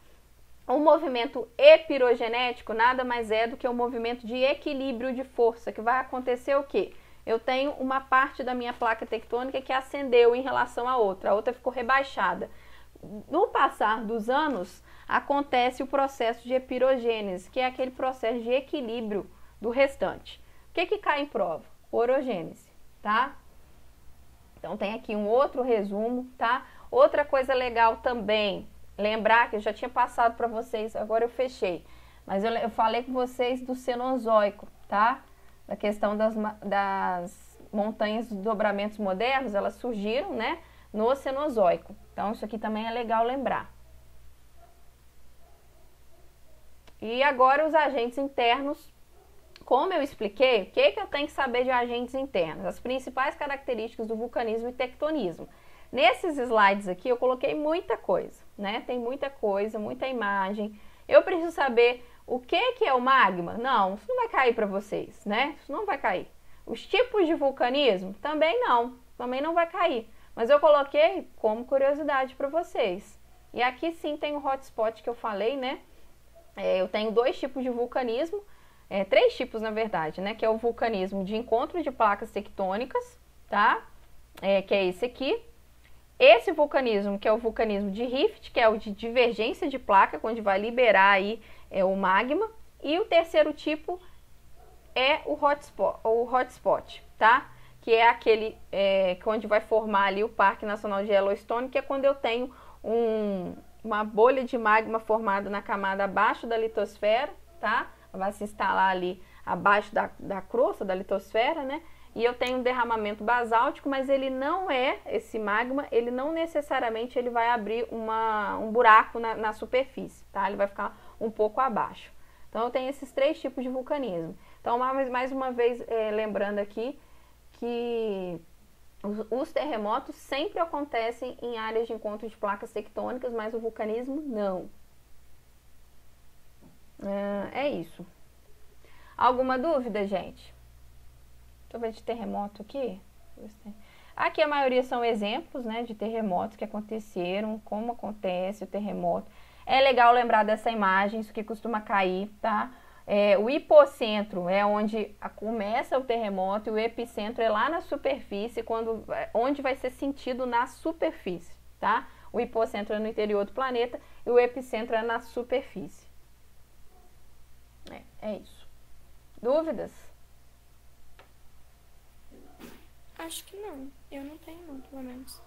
O movimento epirogenético nada mais é do que um movimento de equilíbrio de força, que vai acontecer o quê? Eu tenho uma parte da minha placa tectônica que ascendeu em relação à outra, a outra ficou rebaixada. No passar dos anos, acontece o processo de epirogênese, que é aquele processo de equilíbrio do restante. O que cai em prova? Orogênese, tá? Então, tem aqui um outro resumo, tá? Outra coisa legal também, lembrar que eu já tinha passado para vocês, agora eu fechei, mas eu falei com vocês do Cenozoico, tá? Da questão das montanhas dos dobramentos modernos, elas surgiram, né, no Cenozoico. Então, isso aqui também é legal lembrar. E agora os agentes internos, como eu expliquei, o que eu tenho que saber de agentes internos? As principais características do vulcanismo e tectonismo. Nesses slides aqui eu coloquei muita coisa, né? Tem muita coisa, muita imagem. Eu preciso saber o que é o magma? Não, isso não vai cair para vocês, né? Isso não vai cair. Os tipos de vulcanismo? Também não vai cair. Mas eu coloquei como curiosidade para vocês. E aqui sim tem o hotspot que eu falei, né? Eu tenho 2 tipos de vulcanismo, 3 tipos na verdade, né? Que é o vulcanismo de encontro de placas tectônicas, tá? Que é esse aqui. Esse vulcanismo, que é o vulcanismo de rift, que é o de divergência de placa, onde vai liberar aí o magma. E o terceiro tipo é o hotspot, tá? Que é aquele onde vai formar ali o Parque Nacional de Yellowstone, que é quando eu tenho uma bolha de magma formada na camada abaixo da litosfera, tá? Vai se instalar ali abaixo da crosta da litosfera, né? E eu tenho um derramamento basáltico, mas ele não esse magma, ele não necessariamente ele vai abrir um buraco na superfície, tá? Ele vai ficar um pouco abaixo. Então, eu tenho esses 3 tipos de vulcanismo. Então, mais uma vez, lembrando aqui que os terremotos sempre acontecem em áreas de encontro de placas tectônicas, mas o vulcanismo não. É isso. Alguma dúvida, gente? Deixa eu ver de terremoto aqui. Aqui a maioria são exemplos, né, de terremotos que aconteceram, como acontece o terremoto. É legal lembrar dessa imagem, isso que costuma cair, tá? O hipocentro é onde começa o terremoto e o epicentro é lá na superfície, onde vai ser sentido na superfície, tá? O hipocentro é no interior do planeta e o epicentro é na superfície. É isso. Dúvidas? Acho que não. Eu não tenho não, pelo menos.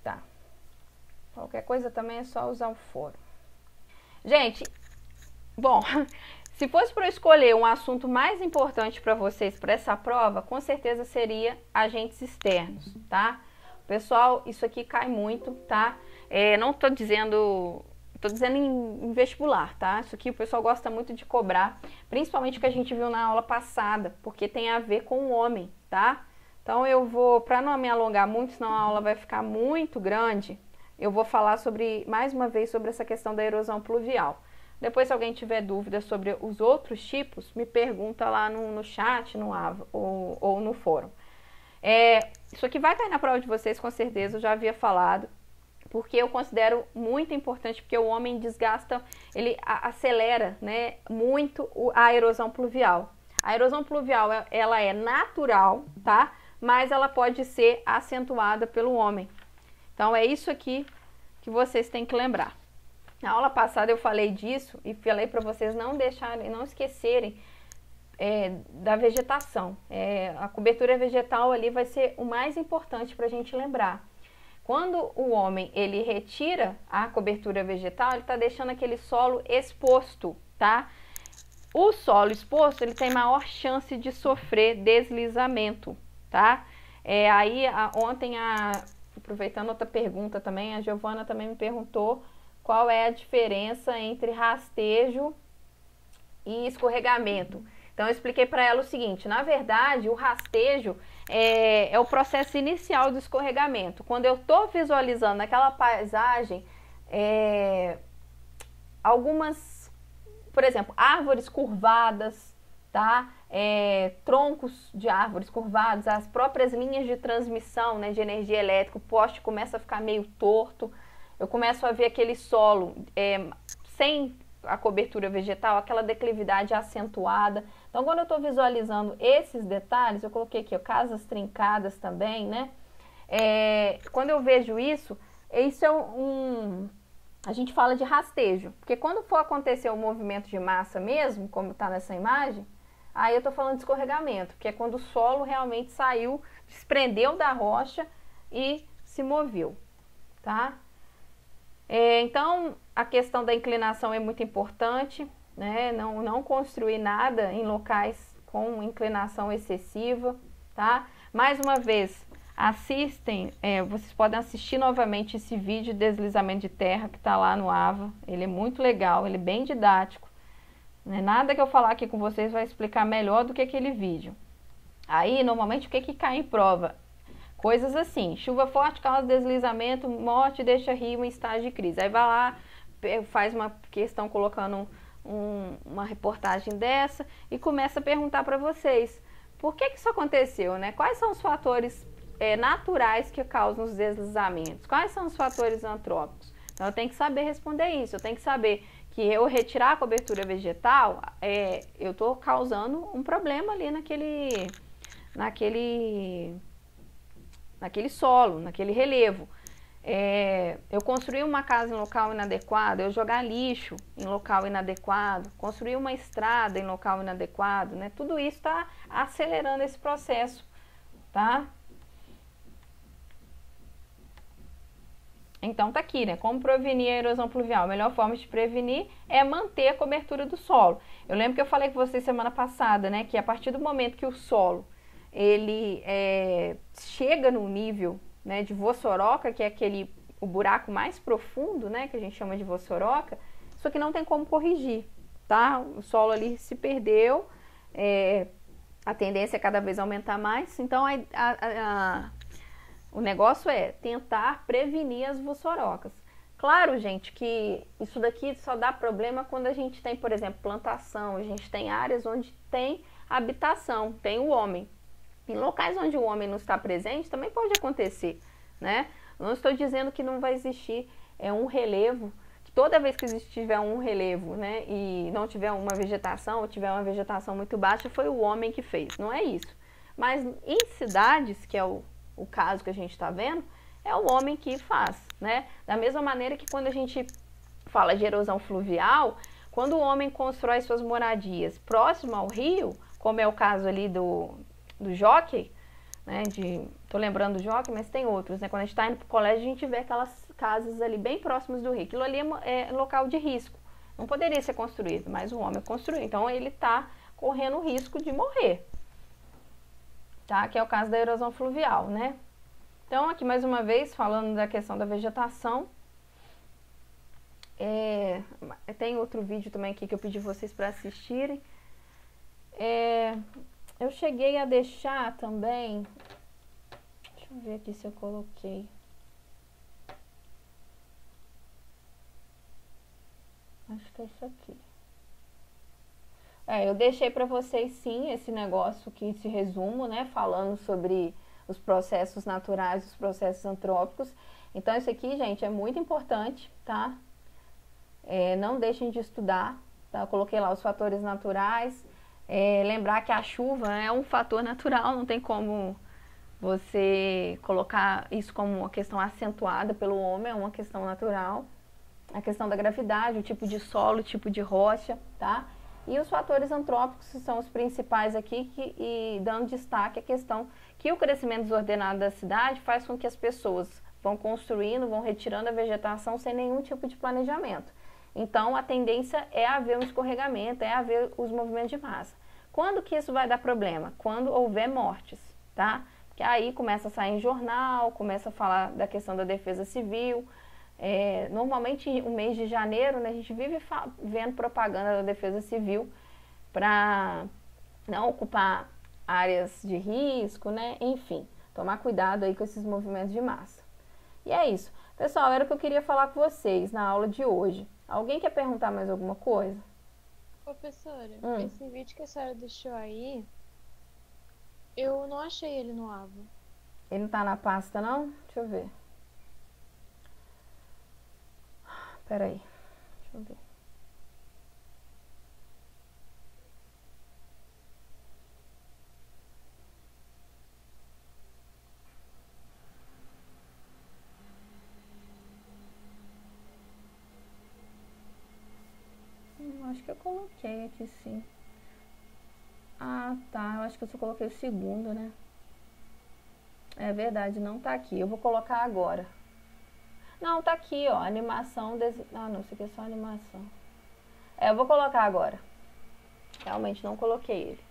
Tá. Qualquer coisa também é só usar o fórum. Gente, bom, se fosse para eu escolher um assunto mais importante para vocês para essa prova, com certeza seria agentes externos, tá? Pessoal, isso aqui cai muito, tá? Não tô dizendo em vestibular, tá? Isso aqui o pessoal gosta muito de cobrar, principalmente o que a gente viu na aula passada, porque tem a ver com o homem, tá? Então, eu vou, para não me alongar muito, senão a aula vai ficar muito grande, eu vou falar mais uma vez sobre essa questão da erosão pluvial. Depois, se alguém tiver dúvida sobre os outros tipos, me pergunta lá no chat, no AVA ou no fórum. Isso aqui vai cair na prova de vocês, com certeza, eu já havia falado, porque eu considero muito importante, porque o homem desgasta, ele acelera, né, muito a erosão pluvial. A erosão pluvial, ela é natural, tá? Mas ela pode ser acentuada pelo homem. Então é isso aqui que vocês têm que lembrar. Na aula passada eu falei disso e falei para vocês não deixarem, não esquecerem da vegetação. A cobertura vegetal ali vai ser o mais importante para a gente lembrar. Quando o homem ele retira a cobertura vegetal, ele está deixando aquele solo exposto, tá? O solo exposto ele tem maior chance de sofrer deslizamento, tá? Ontem, aproveitando outra pergunta também, a Giovana também me perguntou qual é a diferença entre rastejo e escorregamento. Então eu expliquei para ela o seguinte, na verdade o rastejo é o processo inicial do escorregamento. Quando eu estou visualizando aquela paisagem, algumas, por exemplo, árvores curvadas, tá? Troncos de árvores curvados, as próprias linhas de transmissão, né, de energia elétrica, o poste começa a ficar meio torto, eu começo a ver aquele solo sem a cobertura vegetal, aquela declividade acentuada. Então, quando eu estou visualizando esses detalhes, eu coloquei aqui, ó, casas trincadas também, né? Quando eu vejo isso é a gente fala de rastejo, porque quando for acontecer o movimento de massa mesmo, como está nessa imagem, aí eu estou falando de escorregamento, que é quando o solo realmente saiu, desprendeu da rocha e se moveu, tá? Então, a questão da inclinação é muito importante, né? Não construir nada em locais com inclinação excessiva, tá? Mais uma vez, vocês podem assistir novamente esse vídeo de deslizamento de terra que está lá no AVA. Ele é muito legal, ele é bem didático. Não é nada que eu falar aqui com vocês vai explicar melhor do que aquele vídeo. Aí, normalmente, o que cai em prova? Coisas assim, chuva forte causa deslizamento, morte deixa rio em estágio de crise. Aí vai lá, faz uma questão colocando uma reportagem dessa e começa a perguntar para vocês, por que isso aconteceu, né? Quais são os fatores naturais que causam os deslizamentos? Quais são os fatores antrópicos? Então eu tenho que saber responder isso, eu tenho que saber que eu retirar a cobertura vegetal, eu estou causando um problema ali naquele solo, naquele relevo. Eu construir uma casa em local inadequado, eu jogar lixo em local inadequado, construir uma estrada em local inadequado, né? Tudo isso está acelerando esse processo, tá? Então tá aqui, né? Como prevenir a erosão pluvial? A melhor forma de prevenir é manter a cobertura do solo. Eu lembro que eu falei com vocês semana passada, né? Que a partir do momento que o solo ele chega no nível, né, de vossoroca, que é o buraco mais profundo, né, que a gente chama de vossoroca, isso aqui não tem como corrigir, tá? O solo ali se perdeu, a tendência é cada vez aumentar mais, então o negócio é tentar prevenir as vossorocas. Claro, gente, que isso daqui só dá problema quando a gente tem, por exemplo, plantação, a gente tem áreas onde tem habitação, tem o homem. Em locais onde o homem não está presente, também pode acontecer, né? Não estou dizendo que não vai existir um relevo, que toda vez que tiver um relevo, né, e não tiver uma vegetação, ou tiver uma vegetação muito baixa, foi o homem que fez, não é isso. Mas em cidades, que é o caso que a gente está vendo, é o homem que faz, né? Da mesma maneira que quando a gente fala de erosão fluvial, quando o homem constrói suas moradias próximo ao rio, como é o caso ali do Jockey, né, tô lembrando do Jockey, mas tem outros, né, quando a gente está indo para o colégio, a gente vê aquelas casas ali bem próximas do rio, aquilo ali é local de risco, não poderia ser construído, mas o homem construiu, então ele está correndo o risco de morrer, tá, que é o caso da erosão fluvial, né. Então aqui mais uma vez, falando da questão da vegetação, tem outro vídeo também aqui que eu pedi vocês para assistirem. Eu cheguei a deixar também, deixa eu ver aqui se eu coloquei, acho que é isso aqui. Eu deixei para vocês sim esse negócio aqui, esse resumo, né, falando sobre os processos naturais, os processos antrópicos. Então, isso aqui, gente, é muito importante, tá? Não deixem de estudar, tá? Eu coloquei lá os fatores naturais. Lembrar que a chuva é um fator natural, não tem como você colocar isso como uma questão acentuada pelo homem, é uma questão natural. A questão da gravidade, o tipo de solo, o tipo de rocha, tá? E os fatores antrópicos são os principais aqui, e dando destaque à questão que o crescimento desordenado da cidade faz com que as pessoas vão construindo, vão retirando a vegetação sem nenhum tipo de planejamento. Então, a tendência é haver um escorregamento, é haver os movimentos de massa. Quando que isso vai dar problema? Quando houver mortes, tá? Porque aí começa a sair em jornal, começa a falar da questão da defesa civil. Normalmente, o mês de janeiro, né, a gente vive vendo propaganda da defesa civil para não ocupar áreas de risco, né? Enfim, tomar cuidado aí com esses movimentos de massa. E é isso. Pessoal, era o que eu queria falar com vocês na aula de hoje. Alguém quer perguntar mais alguma coisa? Professora, esse vídeo que a senhora deixou aí, eu não achei ele no AVA. Ele não tá na pasta, não? Deixa eu ver. Peraí. Deixa eu ver. Acho que eu coloquei aqui, sim. Ah, tá. Eu acho que eu só coloquei o segundo, né? É verdade, não tá aqui. Eu vou colocar agora. Não, tá aqui, ó. Animação. Ah, não, isso aqui é só animação. Eu vou colocar agora. Realmente não coloquei ele.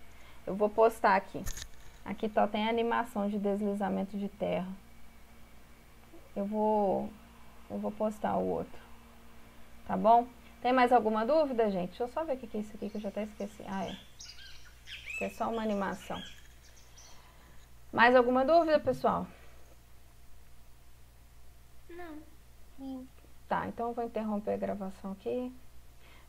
Eu vou postar aqui. Aqui tá, tem animação de deslizamento de terra. Eu vou postar o outro. Tá bom? Tem mais alguma dúvida, gente? Deixa eu só ver o que é isso aqui que eu já até esqueci. Ah, Isso é só uma animação. Mais alguma dúvida, pessoal? Não. Tá, então eu vou interromper a gravação aqui.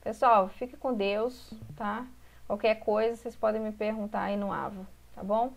Pessoal, fique com Deus, tá? Qualquer coisa, vocês podem me perguntar aí no AVA, tá bom?